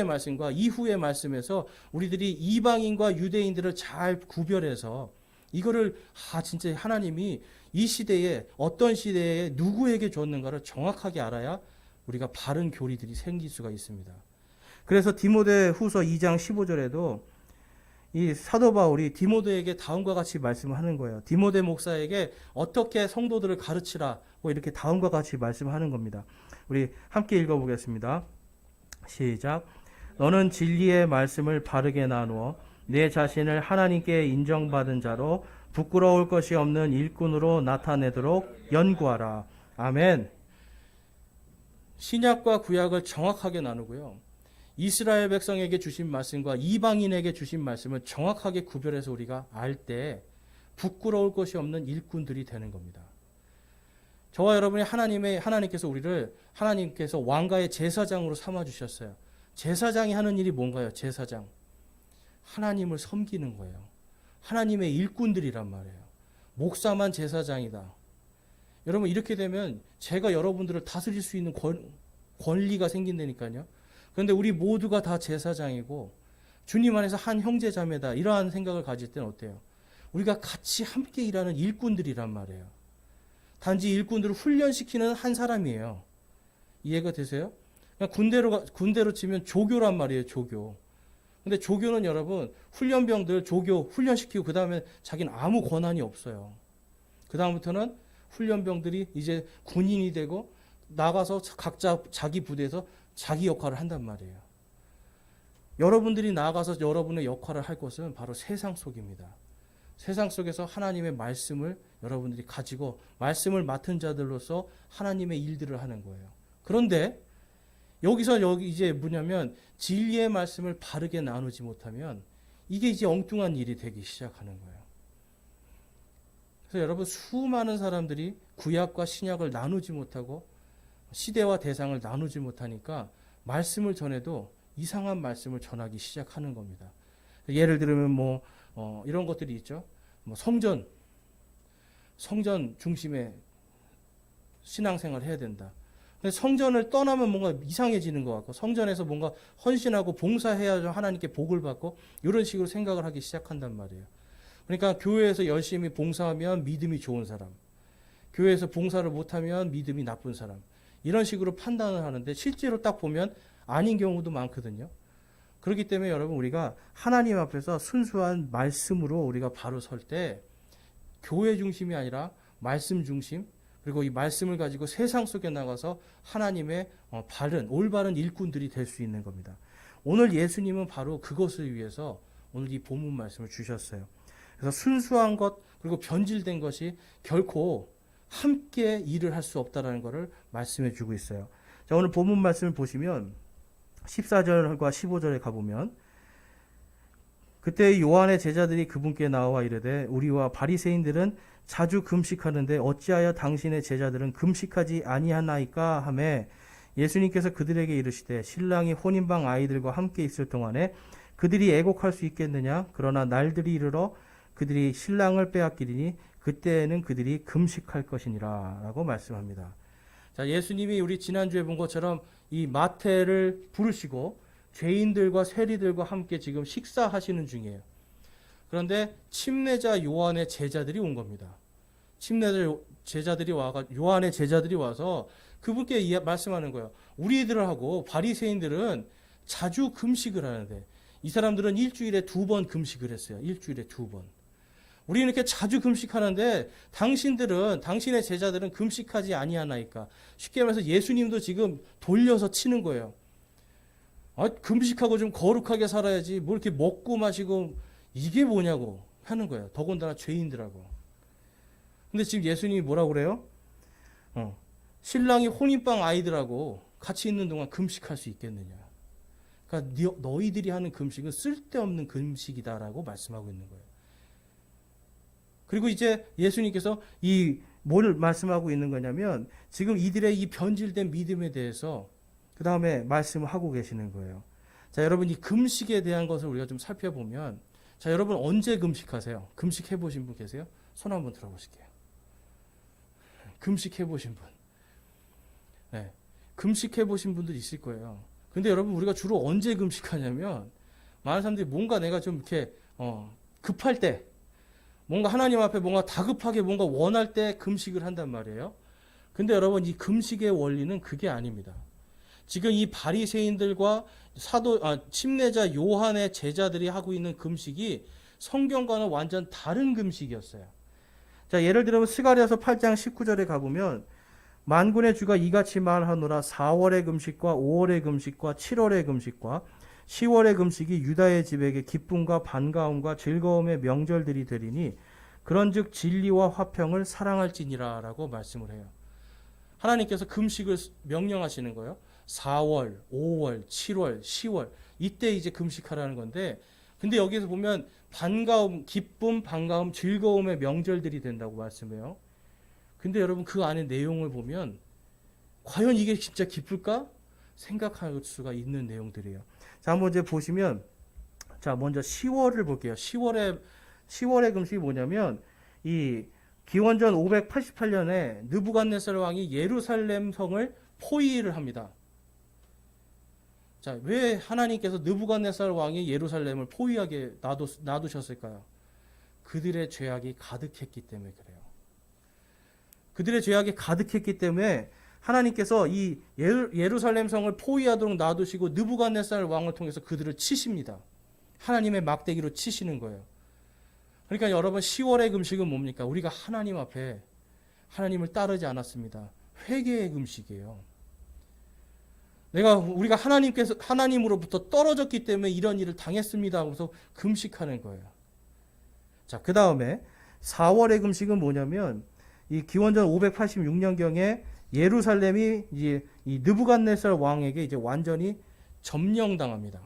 말씀과 이후의 말씀에서 우리들이 이방인과 유대인들을 잘 구별해서 이거를 진짜 하나님이 이 시대에 어떤 시대에 누구에게 줬는가를 정확하게 알아야 우리가 바른 교리들이 생길 수가 있습니다. 그래서 디모데후서 2장 15절에도 이 사도 바울이 디모데에게 다음과 같이 말씀을 하는 거예요. 디모데 목사에게 어떻게 성도들을 가르치라고 이렇게 다음과 같이 말씀하는 겁니다. 우리 함께 읽어보겠습니다. 시작. 너는 진리의 말씀을 바르게 나누어 내 자신을 하나님께 인정받은 자로 부끄러울 것이 없는 일꾼으로 나타내도록 연구하라. 아멘. 신약과 구약을 정확하게 나누고요. 이스라엘 백성에게 주신 말씀과 이방인에게 주신 말씀을 정확하게 구별해서 우리가 알 때 부끄러울 것이 없는 일꾼들이 되는 겁니다. 저와 여러분이 하나님께서 우리를 하나님께서 왕가의 제사장으로 삼아 주셨어요. 제사장이 하는 일이 뭔가요? 제사장. 하나님을 섬기는 거예요. 하나님의 일꾼들이란 말이에요. 목사만 제사장이다. 여러분 이렇게 되면 제가 여러분들을 다스릴 수 있는 권리가 생긴다니까요. 그런데 우리 모두가 다 제사장이고 주님 안에서 한 형제 자매다 이러한 생각을 가질 때는 어때요? 우리가 같이 함께 일하는 일꾼들이란 말이에요. 단지 일꾼들을 훈련시키는 한 사람이에요. 이해가 되세요? 그냥 군대로 치면 조교란 말이에요. 조교. 근데 조교는 여러분 훈련병들 조교 훈련시키고 그 다음에 자기는 아무 권한이 없어요. 그 다음부터는 훈련병들이 이제 군인이 되고 나가서 각자 자기 부대에서 자기 역할을 한단 말이에요. 여러분들이 나아가서 여러분의 역할을 할 것은 바로 세상 속입니다. 세상 속에서 하나님의 말씀을 여러분들이 가지고 말씀을 맡은 자들로서 하나님의 일들을 하는 거예요. 그런데 여기서 이제 뭐냐면 진리의 말씀을 바르게 나누지 못하면 이게 이제 엉뚱한 일이 되기 시작하는 거예요. 그래서 여러분 수많은 사람들이 구약과 신약을 나누지 못하고 시대와 대상을 나누지 못하니까 말씀을 전해도 이상한 말씀을 전하기 시작하는 겁니다. 예를 들면 이런 것들이 있죠. 성전 중심의 신앙생활을 해야 된다. 근데 성전을 떠나면 뭔가 이상해지는 것 같고 성전에서 뭔가 헌신하고 봉사해야 하나님께 복을 받고 이런 식으로 생각을 하기 시작한단 말이에요. 그러니까 교회에서 열심히 봉사하면 믿음이 좋은 사람, 교회에서 봉사를 못하면 믿음이 나쁜 사람, 이런 식으로 판단을 하는데 실제로 딱 보면 아닌 경우도 많거든요. 그렇기 때문에 여러분 우리가 하나님 앞에서 순수한 말씀으로 우리가 바로 설 때 교회 중심이 아니라 말씀 중심, 그리고 이 말씀을 가지고 세상 속에 나가서 하나님의 올바른 일꾼들이 될 수 있는 겁니다. 오늘 예수님은 바로 그것을 위해서 오늘 이 본문 말씀을 주셨어요. 그래서 순수한 것 그리고 변질된 것이 결코 함께 일을 할 수 없다라는 것을 말씀해 주고 있어요. 자, 오늘 본문 말씀을 보시면 14절과 15절에 가보면 그때 요한의 제자들이 그분께 나와 이르되 우리와 바리새인들은 자주 금식하는데 어찌하여 당신의 제자들은 금식하지 아니하나이까 하매 예수님께서 그들에게 이르시되 신랑이 혼인방 아이들과 함께 있을 동안에 그들이 애곡할 수 있겠느냐? 그러나 날들이 이르러 그들이 신랑을 빼앗기리니 그때에는 그들이 금식할 것이니라 라고 말씀합니다. 자, 예수님이 우리 지난주에 본 것처럼 이 마태를 부르시고 죄인들과 세리들과 함께 지금 식사하시는 중이에요. 그런데 침례자 요한의 제자들이 온 겁니다. 요한의 제자들이 와서 그분께 말씀하는 거예요. 우리들하고 바리새인들은 자주 금식을 하는데 이 사람들은 일주일에 2번 금식을 했어요. 일주일에 2번. 우리는 이렇게 자주 금식하는데 당신의 제자들은 금식하지 아니하나이까. 쉽게 말해서 예수님도 지금 돌려서 치는 거예요. 금식하고 좀 거룩하게 살아야지 뭐 이렇게 먹고 마시고 이게 뭐냐고 하는 거예요. 더군다나 죄인들하고. 근데 지금 예수님이 뭐라고 그래요? 신랑이 혼인방 아이들하고 같이 있는 동안 금식할 수 있겠느냐. 그러니까 너희들이 하는 금식은 쓸데없는 금식이다라고 말씀하고 있는 거예요. 그리고 이제 예수님께서 뭘 말씀하고 있는 거냐면 지금 이들의 이 변질된 믿음에 대해서 그 다음에 말씀을 하고 계시는 거예요. 자, 여러분 이 금식에 대한 것을 우리가 좀 살펴보면, 자, 여러분 언제 금식하세요? 금식해 보신 분 계세요? 손 한번 들어보실게요. 금식해 보신 분. 네. 금식해 보신 분들 있을 거예요. 근데 여러분 우리가 주로 언제 금식하냐면, 많은 사람들이 뭔가 내가 좀 이렇게 급할 때, 뭔가 하나님 앞에 뭔가 다급하게 뭔가 원할 때 금식을 한단 말이에요. 근데 여러분 이 금식의 원리는 그게 아닙니다. 지금 이 바리새인들과 침례자 요한의 제자들이 하고 있는 금식이 성경과는 완전 다른 금식이었어요. 자, 예를 들면 스가랴서 8장 19절에 가보면, 만군의 주가 이같이 말하노라. 4월의 금식과 5월의 금식과 7월의 금식과 10월의 금식이 유다의 집에게 기쁨과 반가움과 즐거움의 명절들이 되리니 그런즉 진리와 화평을 사랑할지니라 라고 말씀을 해요. 하나님께서 금식을 명령하시는 거예요. 4월, 5월, 7월, 10월 이때 이제 금식하라는 건데, 근데 여기서 보면 반가움, 기쁨, 반가움, 즐거움의 명절들이 된다고 말씀해요. 근데 여러분 그 안에 내용을 보면 과연 이게 진짜 기쁠까? 생각할 수가 있는 내용들이에요. 자, 한번 이제 보시면, 자, 먼저 10월을 볼게요. 10월의 금식이 뭐냐면, 이 기원전 588년에 느부갓네살 왕이 예루살렘 성을 포위를 합니다. 자, 왜 하나님께서 느부갓네살 왕이 예루살렘을 포위하게 놔두셨을까요? 그들의 죄악이 가득했기 때문에 그래요. 그들의 죄악이 가득했기 때문에 하나님께서 이 예루살렘 성을 포위하도록 놔두시고 느부갓네살 왕을 통해서 그들을 치십니다. 하나님의 막대기로 치시는 거예요. 그러니까 여러분 10월의 금식은 뭡니까? 우리가 하나님 앞에 하나님을 따르지 않았습니다. 회개의 금식이에요. 우리가 하나님으로부터 떨어졌기 때문에 이런 일을 당했습니다 하고서 금식하는 거예요. 자, 그 다음에 4월의 금식은 뭐냐면, 이 기원전 586년경에 예루살렘이 이제 이 느부갓네살 왕에게 이제 완전히 점령당합니다.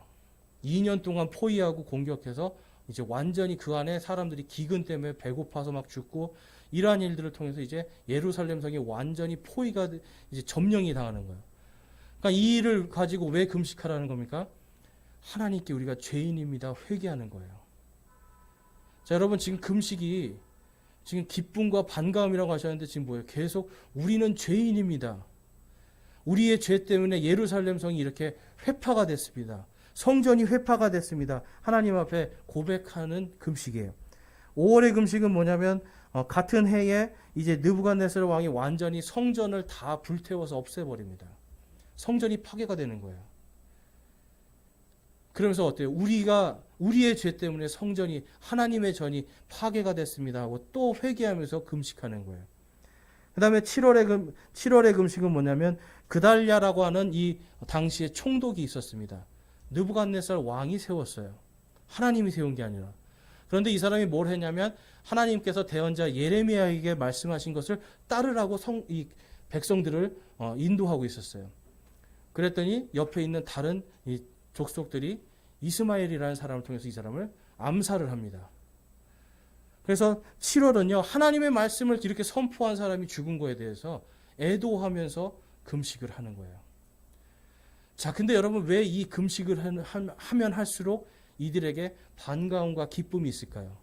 2년 동안 포위하고 공격해서 이제 완전히 그 안에 사람들이 기근 때문에 배고파서 막 죽고, 이러한 일들을 통해서 이제 예루살렘 성이 완전히 포위가 이제 점령이 당하는 거예요. 그러니까 이 일을 가지고 왜 금식하라는 겁니까? 하나님께 우리가 죄인입니다. 회개하는 거예요. 자, 여러분 지금 금식이 지금 기쁨과 반가움이라고 하셨는데 지금 뭐예요? 계속 우리는 죄인입니다. 우리의 죄 때문에 예루살렘 성이 이렇게 회파가 됐습니다. 성전이 회파가 됐습니다. 하나님 앞에 고백하는 금식이에요. 5월의 금식은 뭐냐면 같은 해에 이제 느부갓네살 왕이 완전히 성전을 다 불태워서 없애버립니다. 성전이 파괴가 되는 거예요. 그러면서 어때요? 우리의 죄 때문에 성전이, 하나님의 전이 파괴가 됐습니다 하고 또 회개하면서 금식하는 거예요. 그 다음에 7월의 금식은 뭐냐면, 그달랴라고 하는 이 당시에 총독이 있었습니다. 느부갓네살 왕이 세웠어요. 하나님이 세운 게 아니라. 그런데 이 사람이 뭘 했냐면, 하나님께서 대언자 예레미야에게 말씀하신 것을 따르라고 이 백성들을 인도하고 있었어요. 그랬더니 옆에 있는 다른 이 족속들이 이스마엘이라는 사람을 통해서 이 사람을 암살을 합니다. 그래서 7월은요, 하나님의 말씀을 이렇게 선포한 사람이 죽은 거에 대해서 애도하면서 금식을 하는 거예요. 자, 근데 여러분 왜 이 금식을 하면 할수록 이들에게 반가움과 기쁨이 있을까요?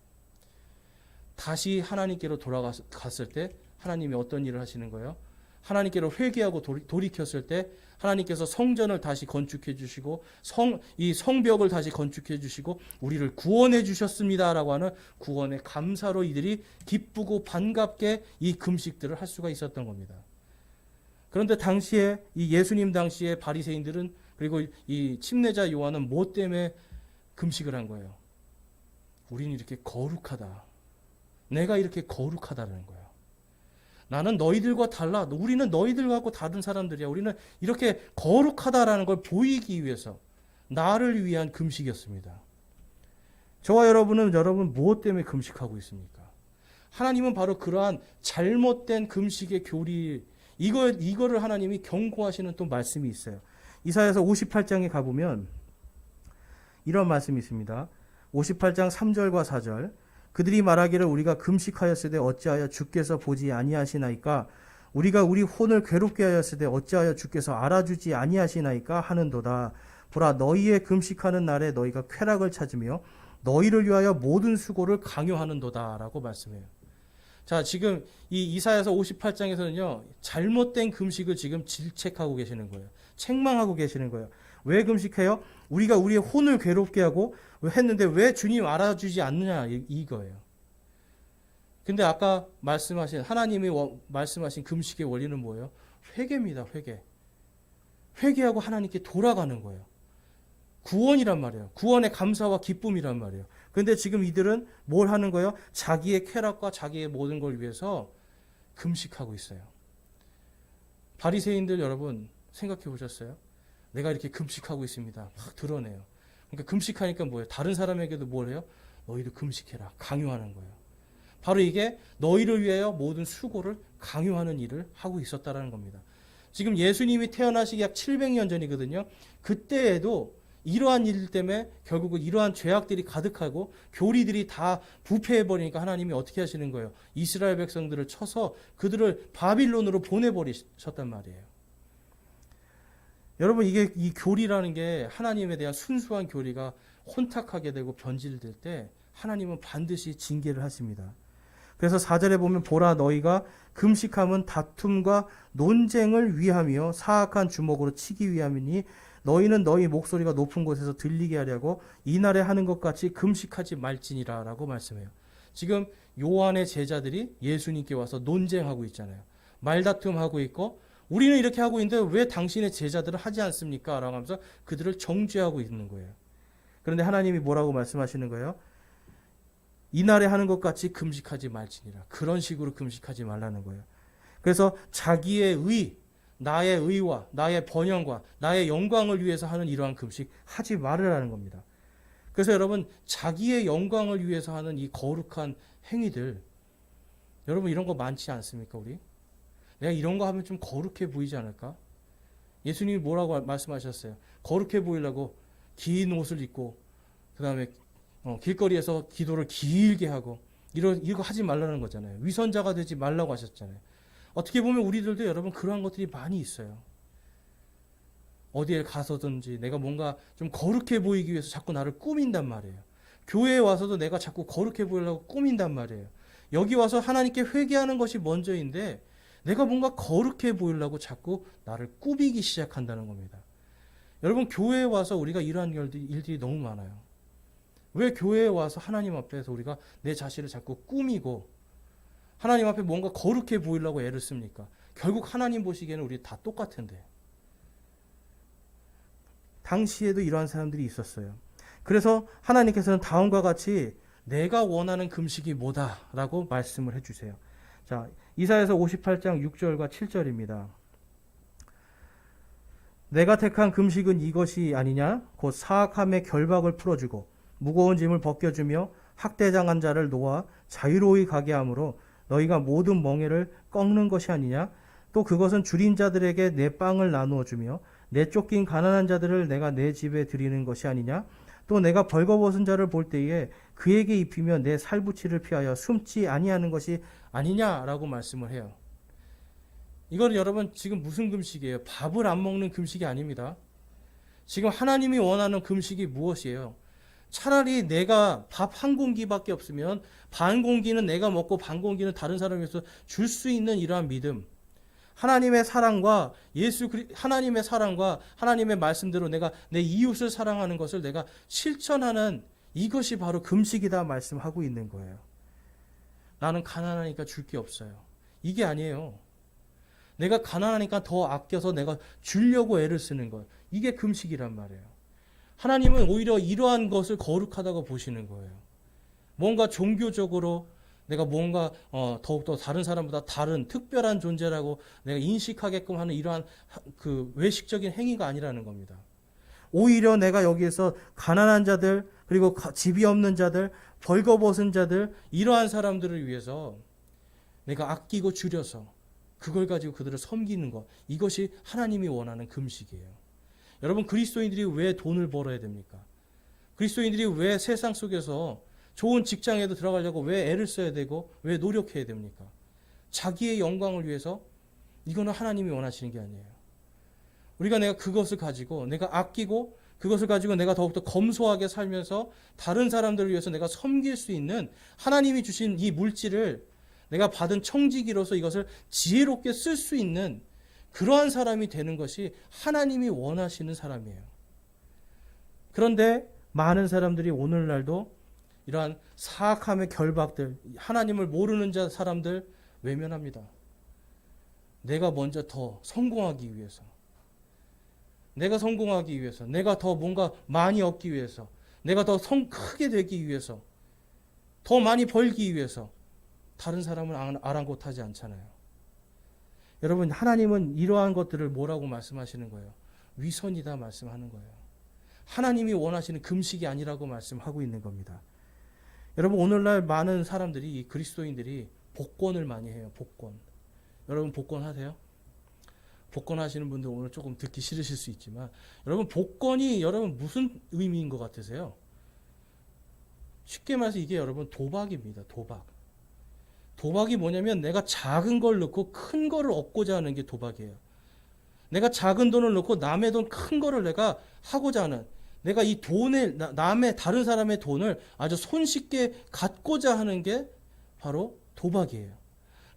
다시 하나님께로 돌아갔을 때 하나님이 어떤 일을 하시는 거예요? 하나님께로 회개하고 돌이켰을 때 하나님께서 성전을 다시 건축해 주시고 이 성벽을 다시 건축해 주시고 우리를 구원해 주셨습니다라고 하는 구원의 감사로 이들이 기쁘고 반갑게 이 금식들을 할 수가 있었던 겁니다. 그런데 당시에 이 예수님 당시에 바리새인들은, 그리고 이 침례자 요한은 뭐 때문에 금식을 한 거예요? 우리는 이렇게 거룩하다. 내가 이렇게 거룩하다는 거예요. 나는 너희들과 달라. 우리는 너희들하고 다른 사람들이야. 우리는 이렇게 거룩하다라는 걸 보이기 위해서, 나를 위한 금식이었습니다. 저와 여러분 무엇 때문에 금식하고 있습니까? 하나님은 바로 그러한 잘못된 금식의 교리, 이거를 하나님이 경고하시는 또 말씀이 있어요. 이사야서 58장에 가보면 이런 말씀이 있습니다. 58장 3절과 4절. 그들이 말하기를 우리가 금식하였으되 어찌하여 주께서 보지 아니하시나이까? 우리가 우리 혼을 괴롭게 하였으되 어찌하여 주께서 알아주지 아니하시나이까 하는도다. 보라, 너희의 금식하는 날에 너희가 쾌락을 찾으며 너희를 위하여 모든 수고를 강요하는도다 라고 말씀해요. 자, 지금 이 이사야서 58장에서는요, 잘못된 금식을 지금 질책하고 계시는 거예요. 책망하고 계시는 거예요. 왜 금식해요? 우리가 우리의 혼을 괴롭게 하고 했는데 왜 주님 알아주지 않느냐, 이거예요. 근데 아까 말씀하신, 하나님이 말씀하신 금식의 원리는 뭐예요? 회개입니다, 회개. 회개하고 하나님께 돌아가는 거예요. 구원이란 말이에요. 구원의 감사와 기쁨이란 말이에요. 그런데 지금 이들은 뭘 하는 거예요? 자기의 쾌락과 자기의 모든 걸 위해서 금식하고 있어요. 바리새인들 여러분 생각해 보셨어요? 내가 이렇게 금식하고 있습니다. 막 드러내요. 그러니까 금식하니까 뭐예요? 다른 사람에게도 뭘 해요? 너희도 금식해라. 강요하는 거예요. 바로 이게 너희를 위하여 모든 수고를 강요하는 일을 하고 있었다라는 겁니다. 지금 예수님이 태어나시기 약 700년 전이거든요. 그때에도 이러한 일 때문에 결국은 이러한 죄악들이 가득하고 교리들이 다 부패해버리니까 하나님이 어떻게 하시는 거예요? 이스라엘 백성들을 쳐서 그들을 바빌론으로 보내버리셨단 말이에요. 여러분, 이게 이 교리라는 게 하나님에 대한 순수한 교리가 혼탁하게 되고 변질될 때 하나님은 반드시 징계를 하십니다. 그래서 4절에 보면 보라, 너희가 금식함은 다툼과 논쟁을 위하며 사악한 주먹으로 치기 위함이니 너희는 너희 목소리가 높은 곳에서 들리게 하려고 이날에 하는 것 같이 금식하지 말지니라 라고 말씀해요. 지금 요한의 제자들이 예수님께 와서 논쟁하고 있잖아요. 말다툼하고 있고 우리는 이렇게 하고 있는데 왜 당신의 제자들은 하지 않습니까? 라고 하면서 그들을 정죄하고 있는 거예요. 그런데 하나님이 뭐라고 말씀하시는 거예요? 이날에 하는 것 같이 금식하지 말지니라. 그런 식으로 금식하지 말라는 거예요. 그래서 자기의 의, 나의 의와 나의 번영과 나의 영광을 위해서 하는 이러한 금식 하지 말으라는 겁니다. 그래서 여러분, 자기의 영광을 위해서 하는 이 거룩한 행위들, 여러분 이런 거 많지 않습니까? 우리 내가 이런 거 하면 좀 거룩해 보이지 않을까? 예수님이 뭐라고 말씀하셨어요? 거룩해 보이려고 긴 옷을 입고 그 다음에 길거리에서 기도를 길게 하고 이거 하지 말라는 거잖아요. 위선자가 되지 말라고 하셨잖아요. 어떻게 보면 우리들도 여러분 그러한 것들이 많이 있어요. 어디에 가서든지 내가 뭔가 좀 거룩해 보이기 위해서 자꾸 나를 꾸민단 말이에요. 교회에 와서도 내가 자꾸 거룩해 보이려고 꾸민단 말이에요. 여기 와서 하나님께 회개하는 것이 먼저인데 내가 뭔가 거룩해 보이려고 자꾸 나를 꾸미기 시작한다는 겁니다. 여러분, 교회에 와서 우리가 이러한 일들이 너무 많아요. 왜 교회에 와서 하나님 앞에서 우리가 내 자신을 자꾸 꾸미고 하나님 앞에 뭔가 거룩해 보이려고 애를 씁니까? 결국 하나님 보시기에는 우리 다 똑같은데. 당시에도 이러한 사람들이 있었어요. 그래서 하나님께서는 다음과 같이 내가 원하는 금식이 뭐다라고 말씀을 해주세요. 자, 이사야서 58장 6절과 7절입니다. 내가 택한 금식은 이것이 아니냐? 곧 사악함의 결박을 풀어주고 무거운 짐을 벗겨주며 학대당한 자를 놓아 자유로이 가게 하므로 너희가 모든 멍에를 꺾는 것이 아니냐? 또 그것은 줄인 자들에게 내 빵을 나누어 주며 내 쫓긴 가난한 자들을 내가 내 집에 드리는 것이 아니냐? 또 내가 벌거벗은 자를 볼 때에 그에게 입히며 내 살부치를 피하여 숨지 아니하는 것이 아니냐라고 말씀을 해요. 이거는 여러분 지금 무슨 금식이에요? 밥을 안 먹는 금식이 아닙니다. 지금 하나님이 원하는 금식이 무엇이에요? 차라리 내가 밥 한 공기밖에 없으면 반 공기는 내가 먹고 반 공기는 다른 사람을 위해서 줄 수 있는 이러한 믿음, 하나님의 사랑과 하나님의 사랑과 하나님의 말씀대로 내가 내 이웃을 사랑하는 것을 내가 실천하는 이것이 바로 금식이다 말씀하고 있는 거예요. 나는 가난하니까 줄 게 없어요. 이게 아니에요. 내가 가난하니까 더 아껴서 내가 주려고 애를 쓰는 것. 이게 금식이란 말이에요. 하나님은 오히려 이러한 것을 거룩하다고 보시는 거예요. 뭔가 종교적으로 내가 뭔가 더욱더 다른 사람보다 다른 특별한 존재라고 내가 인식하게끔 하는 이러한 그 외식적인 행위가 아니라는 겁니다. 오히려 내가 여기에서 가난한 자들, 그리고 집이 없는 자들, 벌거벗은 자들, 이러한 사람들을 위해서 내가 아끼고 줄여서 그걸 가지고 그들을 섬기는 것, 이것이 하나님이 원하는 금식이에요. 여러분, 그리스도인들이 왜 돈을 벌어야 됩니까? 그리스도인들이 왜 세상 속에서 좋은 직장에도 들어가려고 왜 애를 써야 되고 왜 노력해야 됩니까? 자기의 영광을 위해서, 이거는 하나님이 원하시는 게 아니에요. 내가 그것을 가지고 내가 아끼고 그것을 가지고 내가 더욱더 검소하게 살면서 다른 사람들을 위해서 내가 섬길 수 있는 하나님이 주신 이 물질을 내가 받은 청지기로서 이것을 지혜롭게 쓸 수 있는 그러한 사람이 되는 것이 하나님이 원하시는 사람이에요. 그런데 많은 사람들이 오늘날도 이러한 사악함의 결박들, 하나님을 모르는 사람들 외면합니다. 내가 먼저 더 성공하기 위해서, 내가 성공하기 위해서, 내가 더 뭔가 많이 얻기 위해서, 내가 더 크게 되기 위해서, 더 많이 벌기 위해서 다른 사람을 아랑곳하지 않잖아요. 여러분, 하나님은 이러한 것들을 뭐라고 말씀하시는 거예요? 위선이다 말씀하는 거예요. 하나님이 원하시는 금식이 아니라고 말씀하고 있는 겁니다. 여러분, 오늘날 많은 사람들이, 그리스도인들이 복권을 많이 해요. 복권. 여러분 복권 하세요? 복권 하시는 분들 오늘 조금 듣기 싫으실 수 있지만, 여러분 복권이 여러분 무슨 의미인 것 같으세요? 쉽게 말해서 이게 여러분 도박입니다. 도박. 도박이 뭐냐면 내가 작은 걸 넣고 큰 거를 얻고자 하는 게 도박이에요. 내가 작은 돈을 넣고 남의 돈 큰 거를 내가 하고자 하는, 내가 이 돈을, 다른 사람의 돈을 아주 손쉽게 갖고자 하는 게 바로 도박이에요.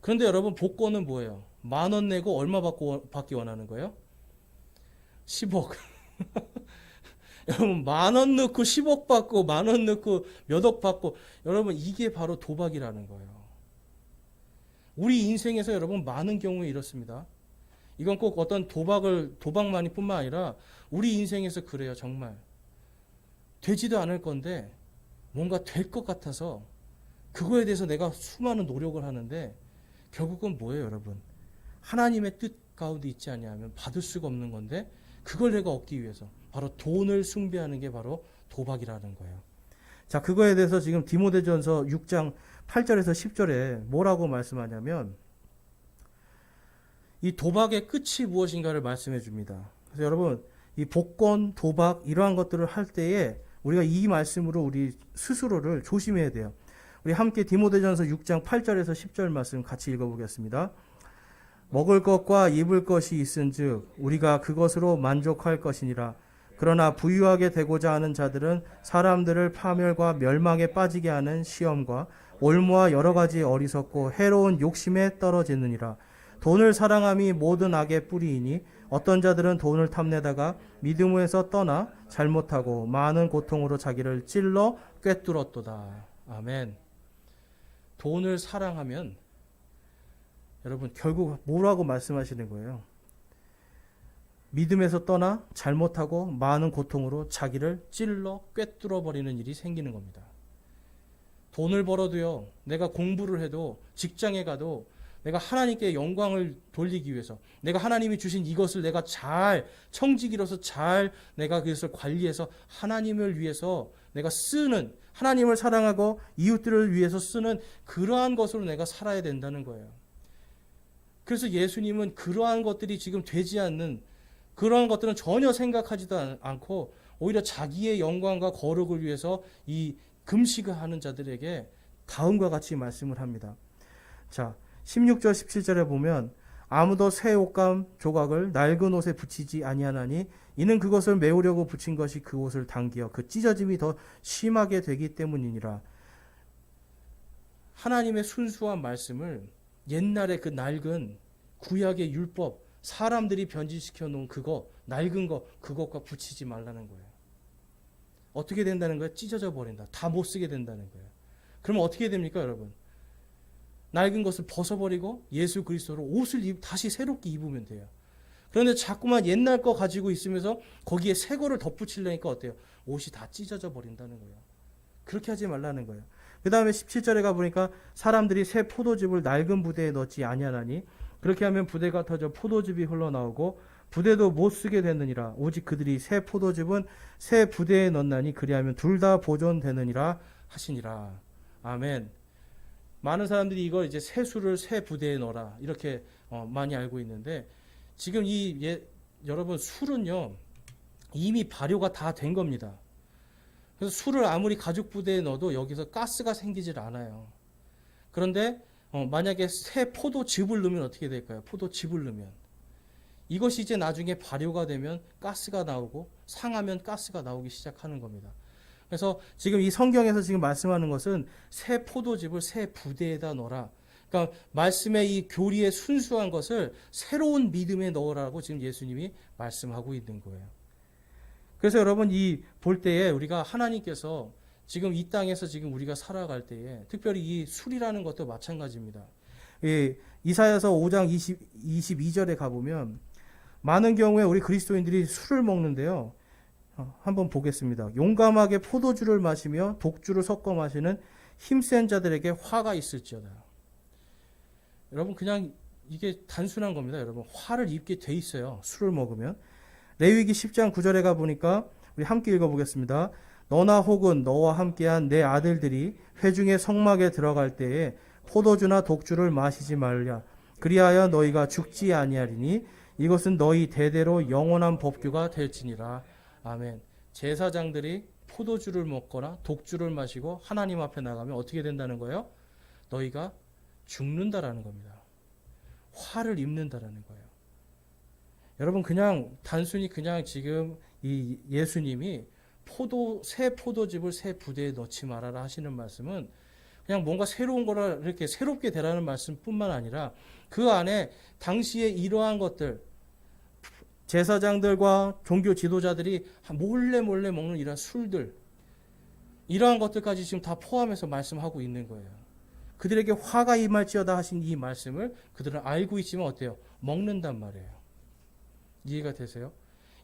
그런데 여러분 복권은 뭐예요? 10,000원 내고 얼마 받기 원하는 거예요? 10억. 여러분 10,000원 넣고 10억 받고 10,000원 넣고 몇 억 받고, 여러분 이게 바로 도박이라는 거예요. 우리 인생에서 여러분 많은 경우에 이렇습니다. 이건 꼭 어떤 도박만이 뿐만 아니라 우리 인생에서 그래요. 정말 되지도 않을 건데 뭔가 될 것 같아서 그거에 대해서 내가 수많은 노력을 하는데 결국은 뭐예요, 여러분? 하나님의 뜻 가운데 있지 아니하면 받을 수가 없는 건데, 그걸 내가 얻기 위해서 바로 돈을 숭배하는 게 바로 도박이라는 거예요. 자, 그거에 대해서 지금 디모데전서 6장 8절에서 10절에 뭐라고 말씀하냐면, 이 도박의 끝이 무엇인가를 말씀해 줍니다. 그래서 여러분, 이 복권, 도박 이러한 것들을 할 때에 우리가 이 말씀으로 우리 스스로를 조심해야 돼요. 우리 함께 디모데전서 6장 8절에서 10절 말씀 같이 읽어보겠습니다. 먹을 것과 입을 것이 있은즉 우리가 그것으로 만족할 것이니라. 그러나 부유하게 되고자 하는 자들은 사람들을 파멸과 멸망에 빠지게 하는 시험과 올무와 여러 가지 어리석고 해로운 욕심에 떨어지느니라. 돈을 사랑함이 모든 악의 뿌리이니 어떤 자들은 돈을 탐내다가 믿음에서 떠나 잘못하고 많은 고통으로 자기를 찔러 꿰뚫었도다. 아멘. 돈을 사랑하면 여러분 결국 뭐라고 말씀하시는 거예요? 믿음에서 떠나 잘못하고 많은 고통으로 자기를 찔러 꿰뚫어 버리는 일이 생기는 겁니다. 돈을 벌어도요, 내가 공부를 해도, 직장에 가도 내가 하나님께 영광을 돌리기 위해서, 내가 하나님이 주신 이것을 내가 잘 청지기로서 잘 내가 그것을 관리해서 하나님을 위해서 내가 쓰는, 하나님을 사랑하고 이웃들을 위해서 쓰는 그러한 것으로 내가 살아야 된다는 거예요. 그래서 예수님은 그러한 것들이 지금 되지 않는, 그러한 것들은 전혀 생각하지도 않고 오히려 자기의 영광과 거룩을 위해서 이 금식을 하는 자들에게 다음과 같이 말씀을 합니다. 자, 16절 17절에 보면 아무도 새 옷감 조각을 낡은 옷에 붙이지 아니하나니 이는 그것을 메우려고 붙인 것이 그 옷을 당기어 그 찢어짐이 더 심하게 되기 때문이니라. 하나님의 순수한 말씀을 옛날에 그 낡은 구약의 율법, 사람들이 변질시켜 놓은 그거, 낡은 거, 그것과 붙이지 말라는 거예요. 어떻게 된다는 거예요? 찢어져 버린다. 다 못 쓰게 된다는 거예요. 그러면 어떻게 됩니까, 여러분? 낡은 것을 벗어버리고 예수 그리스도로 옷을 다시 새롭게 입으면 돼요. 그런데 자꾸만 옛날 거 가지고 있으면서 거기에 새 거를 덧붙이려니까 어때요? 옷이 다 찢어져 버린다는 거예요. 그렇게 하지 말라는 거예요. 그 다음에 17절에 가보니까 사람들이 새 포도즙을 낡은 부대에 넣지 아니하나니 그렇게 하면 부대가 터져 포도즙이 흘러나오고 부대도 못 쓰게 되느니라. 오직 그들이 새 포도즙은 새 부대에 넣나니 그리하면 둘 다 보존되느니라 하시니라. 아멘. 많은 사람들이 이걸 이제 새 술을 새 부대에 넣어라 이렇게 많이 알고 있는데, 지금 여러분 술은요 이미 발효가 다 된 겁니다. 그래서 술을 아무리 가죽 부대에 넣어도 여기서 가스가 생기질 않아요. 그런데 만약에 새 포도즙을 넣으면 어떻게 될까요? 포도즙을 넣으면 이것이 이제 나중에 발효가 되면 가스가 나오고 상하면 가스가 나오기 시작하는 겁니다. 그래서 지금 이 성경에서 지금 말씀하는 것은 새 포도즙을 새 부대에다 넣어라. 그러니까 말씀의 이 교리의 순수한 것을 새로운 믿음에 넣으라고 지금 예수님이 말씀하고 있는 거예요. 그래서 여러분 이 볼 때에 우리가 하나님께서 지금 이 땅에서 지금 우리가 살아갈 때에 특별히 이 술이라는 것도 마찬가지입니다. 이사야서 5장 22절에 가보면 많은 경우에 우리 그리스도인들이 술을 먹는데요. 한번 보겠습니다. 용감하게 포도주를 마시며 독주를 섞어 마시는 힘센 자들에게 화가 있을지어다. 여러분 그냥 이게 단순한 겁니다. 여러분 화를 입게 돼 있어요. 술을 먹으면. 레위기 10장 9절에 가보니까 우리 함께 읽어보겠습니다. 너나 혹은 너와 함께한 내 아들들이 회중의 성막에 들어갈 때에 포도주나 독주를 마시지 말랴. 그리하여 너희가 죽지 아니하리니 이것은 너희 대대로 영원한 법규가 될지니라. 아멘. 제사장들이 포도주를 먹거나 독주를 마시고 하나님 앞에 나가면 어떻게 된다는 거예요? 너희가 죽는다라는 겁니다. 화를 입는다라는 거예요. 여러분 그냥 단순히 그냥 지금 이 예수님이 새 포도즙을 새 부대에 넣지 말아라 하시는 말씀은 그냥 뭔가 새로운 거라 이렇게 새롭게 되라는 말씀뿐만 아니라 그 안에 당시에 이러한 것들 제사장들과 종교 지도자들이 몰래 먹는 이러한 술들 이러한 것들까지 지금 다 포함해서 말씀하고 있는 거예요. 그들에게 화가 임할지어다 하신 이 말씀을 그들은 알고 있지만 어때요? 먹는단 말이에요. 이해가 되세요?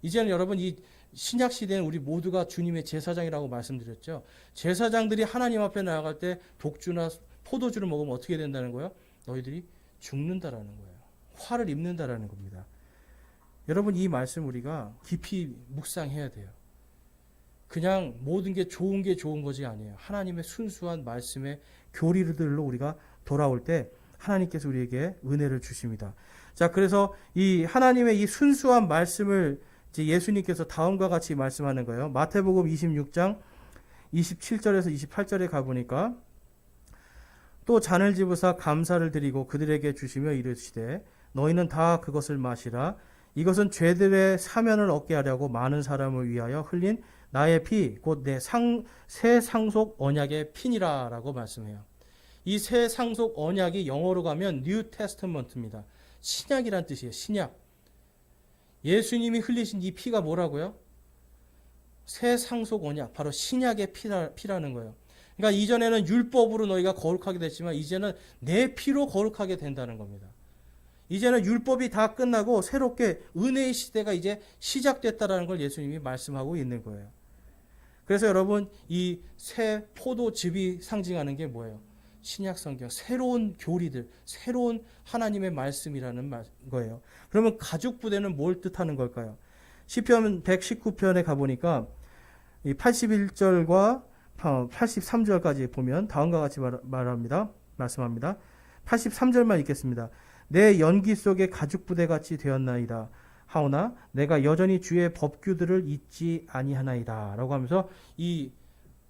이제는 여러분 이 신약 시대는 우리 모두가 주님의 제사장이라고 말씀드렸죠. 제사장들이 하나님 앞에 나아갈 때 독주나 포도주를 먹으면 어떻게 된다는 거예요? 너희들이 죽는다라는 거예요. 화를 입는다라는 겁니다. 여러분 이 말씀 우리가 깊이 묵상해야 돼요. 그냥 모든 게 좋은 것이 아니에요. 하나님의 순수한 말씀의 교리들로 우리가 돌아올 때 하나님께서 우리에게 은혜를 주십니다. 자, 그래서 이 하나님의 이 순수한 말씀을 이제 예수님께서 다음과 같이 말씀하는 거예요. 마태복음 26장 27절에서 28절에 가보니까 또 잔을 집으사 감사를 드리고 그들에게 주시며 이르시되 너희는 다 그것을 마시라. 이것은 죄들의 사면을 얻게 하려고 많은 사람을 위하여 흘린 나의 피 곧 내 새 상속 언약의 피니라 라고 말씀해요. 이 새 상속 언약이 영어로 가면 뉴 테스트먼트입니다. 신약이란 뜻이에요. 신약. 예수님이 흘리신 이 피가 뭐라고요? 새 상속 언약, 바로 신약의 피라는 거예요. 그러니까 이전에는 율법으로 너희가 거룩하게 됐지만 이제는 내 피로 거룩하게 된다는 겁니다. 이제는 율법이 다 끝나고 새롭게 은혜의 시대가 이제 시작됐다라는 걸 예수님이 말씀하고 있는 거예요. 그래서 여러분 이 새 포도즙이 상징하는 게 뭐예요? 신약 성경, 새로운 교리들, 새로운 하나님의 말씀이라는 거예요. 그러면 가죽 부대는 뭘 뜻하는 걸까요? 시편 119편에 가보니까 81절과 83절까지 보면 다음과 같이 말씀합니다. 83절만 읽겠습니다. 내 연기 속에 가죽 부대같이 되었나이다. 하오나 내가 여전히 주의 법규들을 잊지 아니하나이다. 라고 하면서 이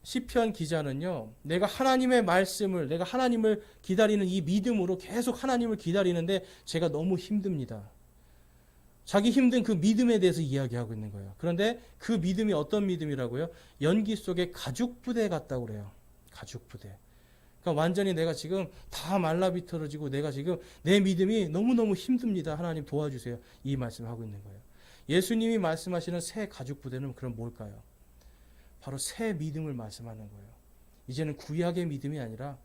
시편 기자는요, 내가 하나님의 말씀을, 내가 하나님을 기다리는 이 믿음으로 계속 하나님을 기다리는데 제가 너무 힘듭니다. 자기 힘든 그 믿음에 대해서 이야기하고 있는 거예요. 그런데 그 믿음이 어떤 믿음이라고요? 연기 속에 가죽 부대 같다고 그래요. 가죽 부대. 그러니까 완전히 내가 지금 다 말라비틀어지고 내가 지금 내 믿음이 너무너무 힘듭니다. 하나님 도와주세요. 이 말씀을 하고 있는 거예요. 예수님이 말씀하시는 새 가죽 부대는 그럼 뭘까요? 바로 새 믿음을 말씀하는 거예요. 이제는 구약의 믿음이 아니라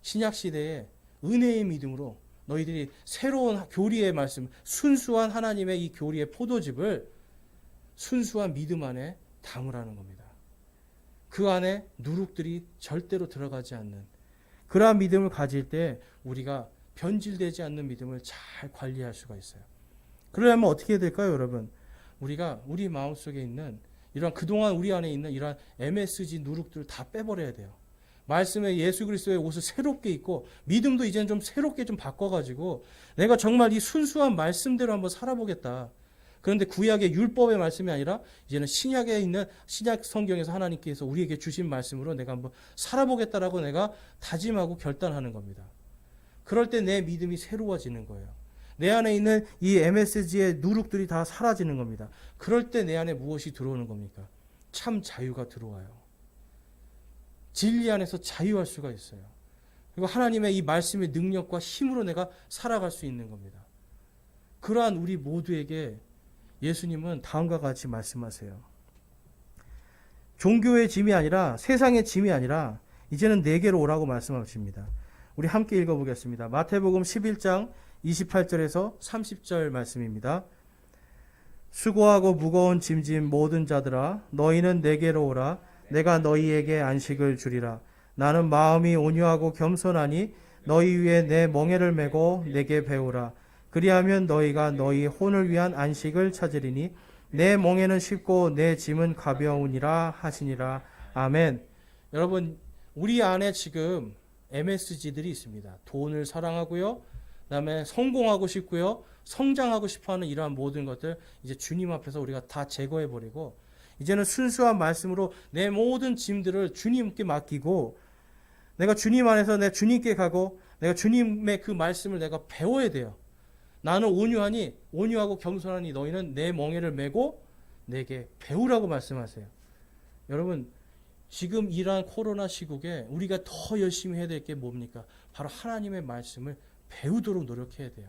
신약 시대의 은혜의 믿음으로 너희들이 새로운 교리의 말씀, 순수한 하나님의 이 교리의 포도즙을 순수한 믿음 안에 담으라는 겁니다. 그 안에 누룩들이 절대로 들어가지 않는 그러한 믿음을 가질 때 우리가 변질되지 않는 믿음을 잘 관리할 수가 있어요. 그러려면 어떻게 해야 될까요, 여러분? 우리가 우리 마음속에 있는 이런 그동안 우리 안에 있는 이런 MSG 누룩들을 다 빼버려야 돼요. 말씀에 예수 그리스도의 옷을 새롭게 입고 믿음도 이제는 좀 새롭게 좀 바꿔가지고 내가 정말 이 순수한 말씀대로 한번 살아보겠다. 그런데 구약의 율법의 말씀이 아니라 이제는 신약에 있는 신약 성경에서 하나님께서 우리에게 주신 말씀으로 내가 한번 살아보겠다라고 내가 다짐하고 결단하는 겁니다. 그럴 때 내 믿음이 새로워지는 거예요. 내 안에 있는 이 MSG의 누룩들이 다 사라지는 겁니다. 그럴 때 내 안에 무엇이 들어오는 겁니까? 참 자유가 들어와요. 진리 안에서 자유할 수가 있어요. 그리고 하나님의 이 말씀의 능력과 힘으로 내가 살아갈 수 있는 겁니다. 그러한 우리 모두에게 예수님은 다음과 같이 말씀하세요. 종교의 짐이 아니라, 세상의 짐이 아니라 이제는 내게로 오라고 말씀하십니다. 우리 함께 읽어보겠습니다. 마태복음 11장 28절에서 30절 말씀입니다. 수고하고 무거운 짐진 모든 자들아, 너희는 내게로 오라. 내가 너희에게 안식을 주리라. 나는 마음이 온유하고 겸손하니 너희 위에 내 멍에를 메고 내게 배우라. 그리하면 너희가 너희 혼을 위한 안식을 찾으리니 내 멍에는 쉽고 내 짐은 가벼우니라 하시니라. 아멘. 여러분, 우리 안에 지금 MSG들이 있습니다. 돈을 사랑하고요, 그다음에 성공하고 싶고요, 성장하고 싶어하는 이러한 모든 것들 이제 주님 앞에서 우리가 다 제거해 버리고 이제는 순수한 말씀으로 내 모든 짐들을 주님께 맡기고 내가 주님 안에서 내 주님께 가고 내가 주님의 그 말씀을 내가 배워야 돼요. 나는 온유하고 겸손하니 너희는 내 멍에를 메고 내게 배우라고 말씀하세요. 여러분, 지금 이러한 코로나 시국에 우리가 더 열심히 해야 될 게 뭡니까? 바로 하나님의 말씀을 배우도록 노력해야 돼요.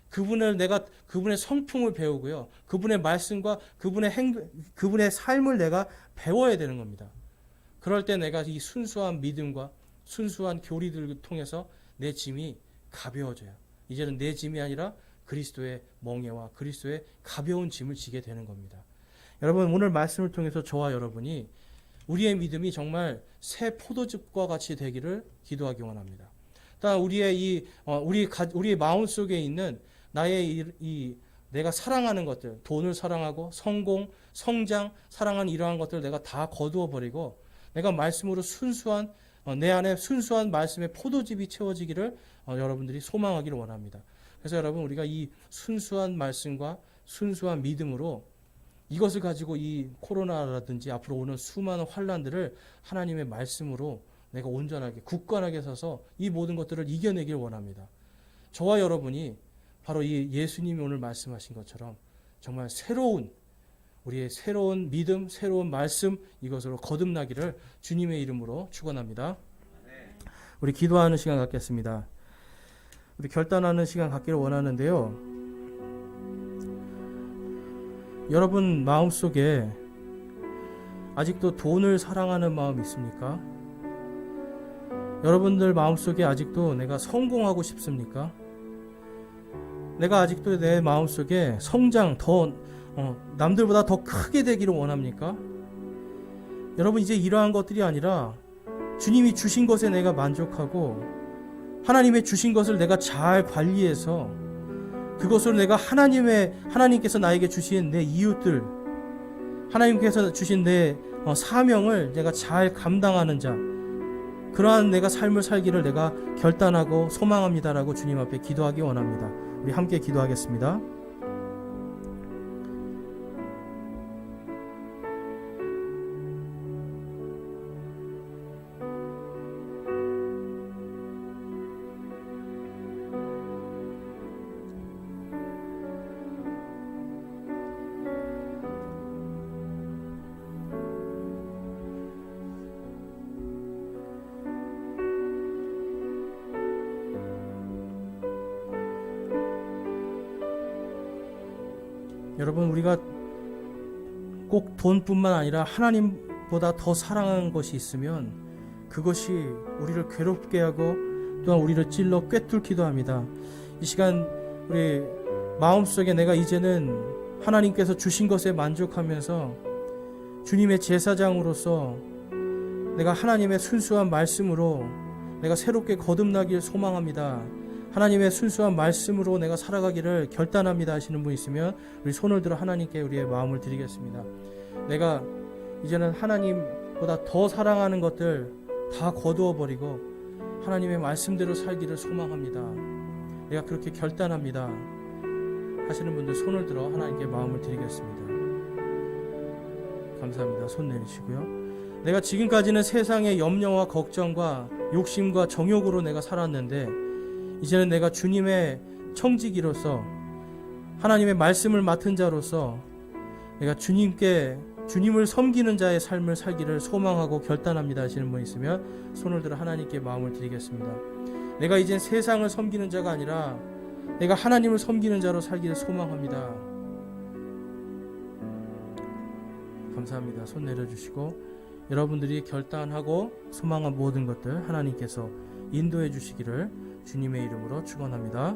그분의 성품을 배우고요. 그분의 말씀과 그분의 삶을 내가 배워야 되는 겁니다. 그럴 때 내가 이 순수한 믿음과 순수한 교리들을 통해서 내 짐이 가벼워져요. 이제는 내 짐이 아니라 그리스도의 멍에와 그리스도의 가벼운 짐을 지게 되는 겁니다. 여러분, 오늘 말씀을 통해서 저와 여러분이 우리의 믿음이 정말 새 포도즙과 같이 되기를 기도하기 원합니다. 또한 우리의 마음 속에 있는 나의 내가 사랑하는 것들, 돈을 사랑하고 성공, 성장, 사랑하는 이러한 것들을 내가 다 거두어 버리고 내가 말씀으로 내 안에 순수한 말씀의 포도즙이 채워지기를 여러분들이 소망하기를 원합니다. 그래서 여러분, 우리가 이 순수한 말씀과 순수한 믿음으로 이것을 가지고 이 코로나라든지 앞으로 오는 수많은 환난들을 하나님의 말씀으로 내가 온전하게 굳건하게 서서 이 모든 것들을 이겨내길 원합니다. 저와 여러분이 바로 이 예수님이 오늘 말씀하신 것처럼 정말 우리의 새로운 믿음, 새로운 말씀, 이것으로 거듭나기를 주님의 이름으로 축원합니다. 우리 기도하는 시간 갖겠습니다. 우리 결단하는 시간 갖기를 원하는데요. 여러분 마음속에 아직도 돈을 사랑하는 마음 있습니까? 여러분들 마음속에 아직도 내가 성공하고 싶습니까? 내가 아직도 내 마음속에 성장, 남들보다 더 크게 되기를 원합니까? 여러분, 이제 이러한 것들이 아니라 주님이 주신 것에 내가 만족하고 하나님의 주신 것을 내가 잘 관리해서 그것으로 내가 하나님께서 나에게 주신 내 이웃들, 하나님께서 주신 내 사명을 내가 잘 감당하는 자, 그러한 내가 삶을 살기를 내가 결단하고 소망합니다라고 주님 앞에 기도하기 원합니다. 우리 함께 기도하겠습니다. 여러분, 우리가 꼭 돈뿐만 아니라 하나님보다 더 사랑하는 것이 있으면 그것이 우리를 괴롭게 하고 또한 우리를 찔러 꿰뚫기도 합니다. 이 시간 우리 마음속에 내가 이제는 하나님께서 주신 것에 만족하면서 주님의 제사장으로서 내가 하나님의 순수한 말씀으로 내가 새롭게 거듭나길 소망합니다. 하나님의 순수한 말씀으로 내가 살아가기를 결단합니다 하시는 분 있으면 우리 손을 들어 하나님께 우리의 마음을 드리겠습니다. 내가 이제는 하나님보다 더 사랑하는 것들 다 거두어 버리고 하나님의 말씀대로 살기를 소망합니다. 내가 그렇게 결단합니다 하시는 분들 손을 들어 하나님께 마음을 드리겠습니다. 감사합니다. 손 내리시고요. 내가 지금까지는 세상의 염려와 걱정과 욕심과 정욕으로 내가 살았는데 이제는 내가 주님의 청지기로서 하나님의 말씀을 맡은 자로서 내가 주님을 섬기는 자의 삶을 살기를 소망하고 결단합니다 하시는 분 있으면 손을 들어 하나님께 마음을 드리겠습니다. 내가 이젠 세상을 섬기는 자가 아니라 내가 하나님을 섬기는 자로 살기를 소망합니다. 감사합니다. 손 내려주시고 여러분들이 결단하고 소망한 모든 것들 하나님께서 인도해 주시기를 주님의 이름으로 축원합니다.